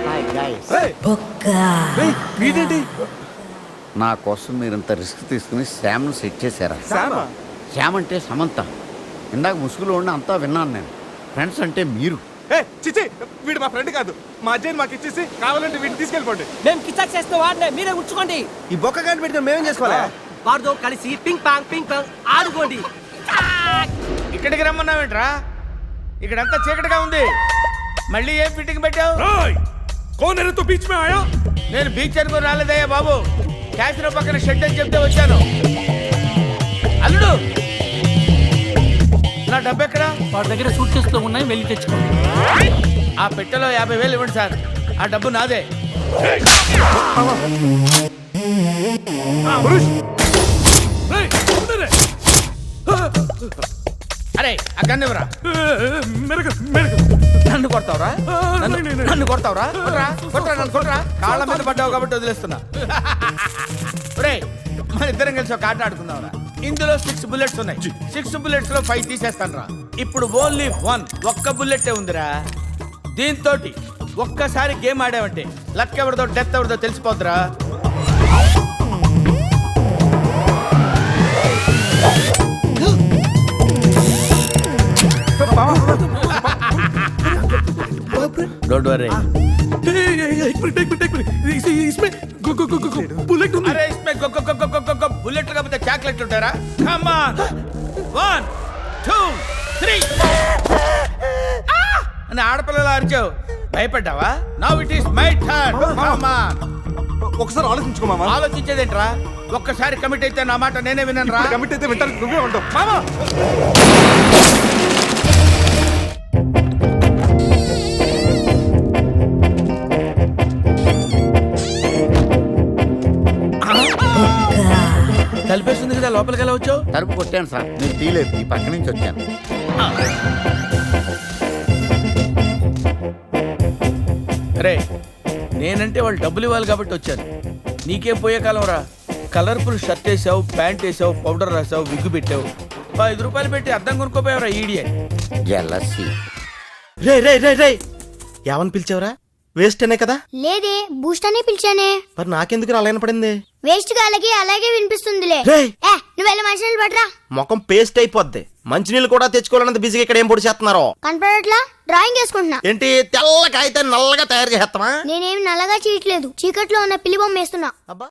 Hi guys. వీడేంటి? నా కోసం మీరు ఇంత రిస్క్ తీసుకుని శ్యామ్ను సెట్ చేశారా? శ్యామా? శ్యామ్ అంటే సమంత. ఇందాక ముసుగులో ఉండి అంతా విన్నాను నేను. ఫ్రెండ్స్ అంటే మీరు. చిచి, వీడు మా ఫ్రెండ్ కాదు. మా అజయ్ మాకు ఇచ్చేసి కావాలంటే వీడిని తీసుకెళ్ళిపోండి. మేము కిచాక్ చేస్తే వాడినే మీరే ఉంచుకోండి. ఈ బొక్క గాని పెట్టుకుని మేమేం చేసుకోవాలా? వాడితో కలిసి పింగ్ పాంగ్ ఆడుకోండి. ఇక్కడికి రమ్మన్నావేంట్రా? ఇక్కడంతా చీకటిగా ఉంది. మళ్ళీ ఏం ఫిట్టింగ్ పెట్టావు? నేను బీచ్ అనుకుని రాలేదయ్యా బాబు. క్యాసినో పక్కన షెడ్ అని చెప్తే వచ్చాను. అల్లుడు, నా డబ్బు ఎక్కడా? వాడి దగ్గర సూట్ కేసులో ఉన్నాయి, వెళ్ళి తెచ్చుకోండి. ఆ పెట్టెలో 50,000 ఇవ్వండి సార్, ఆ డబ్బు నాదే. అరే ఆ గన్ను ఇవ్వరా. నన్ను కొడతావురా? నన్ను కొడతావురా? కొట్రా కొట్రా, నన్ను కొట్రా. కాళ్ళ మీద పడ్డావు కాబట్టి వదిలేస్తున్నా. ఒరే మన ఇద్దరం కలిసి ఒక ఆట ఆడుకుందాంరా. ఇందులో 6 బుల్లెట్స్ ఉన్నాయి. 6 బుల్లెట్స్ లో 5 తీసేస్తాను రా. ఇప్పుడు ఓన్లీ 1 ఒక్క బుల్లెట్టే ఉందిరా. దీంతో ఒక్కసారి గేమ్ ఆడావంటే లక్ ఎవరిదో డెత్ ఎవరిదో తెలిసిపోద్దురా. डोंट वरी बुलेट अरे इसमें बुलेट का चॉकलेट ఉంటారా कम ऑन 1 2 3 అని ఆడపిల్లల అరిచావు భయపడ్డావా now it is my turn come on ఒకసారి ఆలోచించుకో మామ ఆలోచించేదేంట్రా ఒక్కసారి కమిట్ అయితే నా మాట నేనే వినను రా కమిట్ అయితే వింటారు నువ్వే ఉంటావు మామ తలుపేస్తుంది కదా లోపలికి ఎలా వచ్చావు తలుపు కొట్టాను సార్ నేను తీలేదు ఈ పక్క నుంచి వచ్చాను అరే నేనంటే వాళ్ళు డబ్బులు ఇవ్వాలి కాబట్టి వచ్చాను నీకేం పోయే కాలం రా కలర్ఫుల్ షర్ట్ వేసావు ప్యాంట్ వేసావు పౌడర్ రాసావు విగ్గు పెట్టావు 5 రూపాయలు పెట్టి అద్దం కొనుక్కోపోయావురా ఈడియే జెలసీ రే రే రే రే ఏమని పిలిచావురా వేస్ట్ అనే కదా లేదే బూస్ట్ అనే పిలిచానే మరి నాకెందుకు అలా పడింది వేస్ట్ గాలకి అలాగే వినిపిస్తుందిలే నువ్వు వెళ్ళి మంచినీళ్ళు పడరా మొఖం పేస్ట్ అయిపోద్ది మంచినీళ్ళు కూడా తెచ్చుకోవాలన్నది బిజీగా ఇక్కడ ఏం పొడి చేస్తున్నారో కనపడట్లా డ్రాయింగ్ వేసుకుంటున్నా ఏంటి తెల్ల కాగితాన్ని నల్లగా తయారు చేస్తావా నేనేమి నల్లగా చేయట్లేదు చీకట్లో ఉన్న పిల్లి బొమ్మ వేస్తున్నా అబ్బా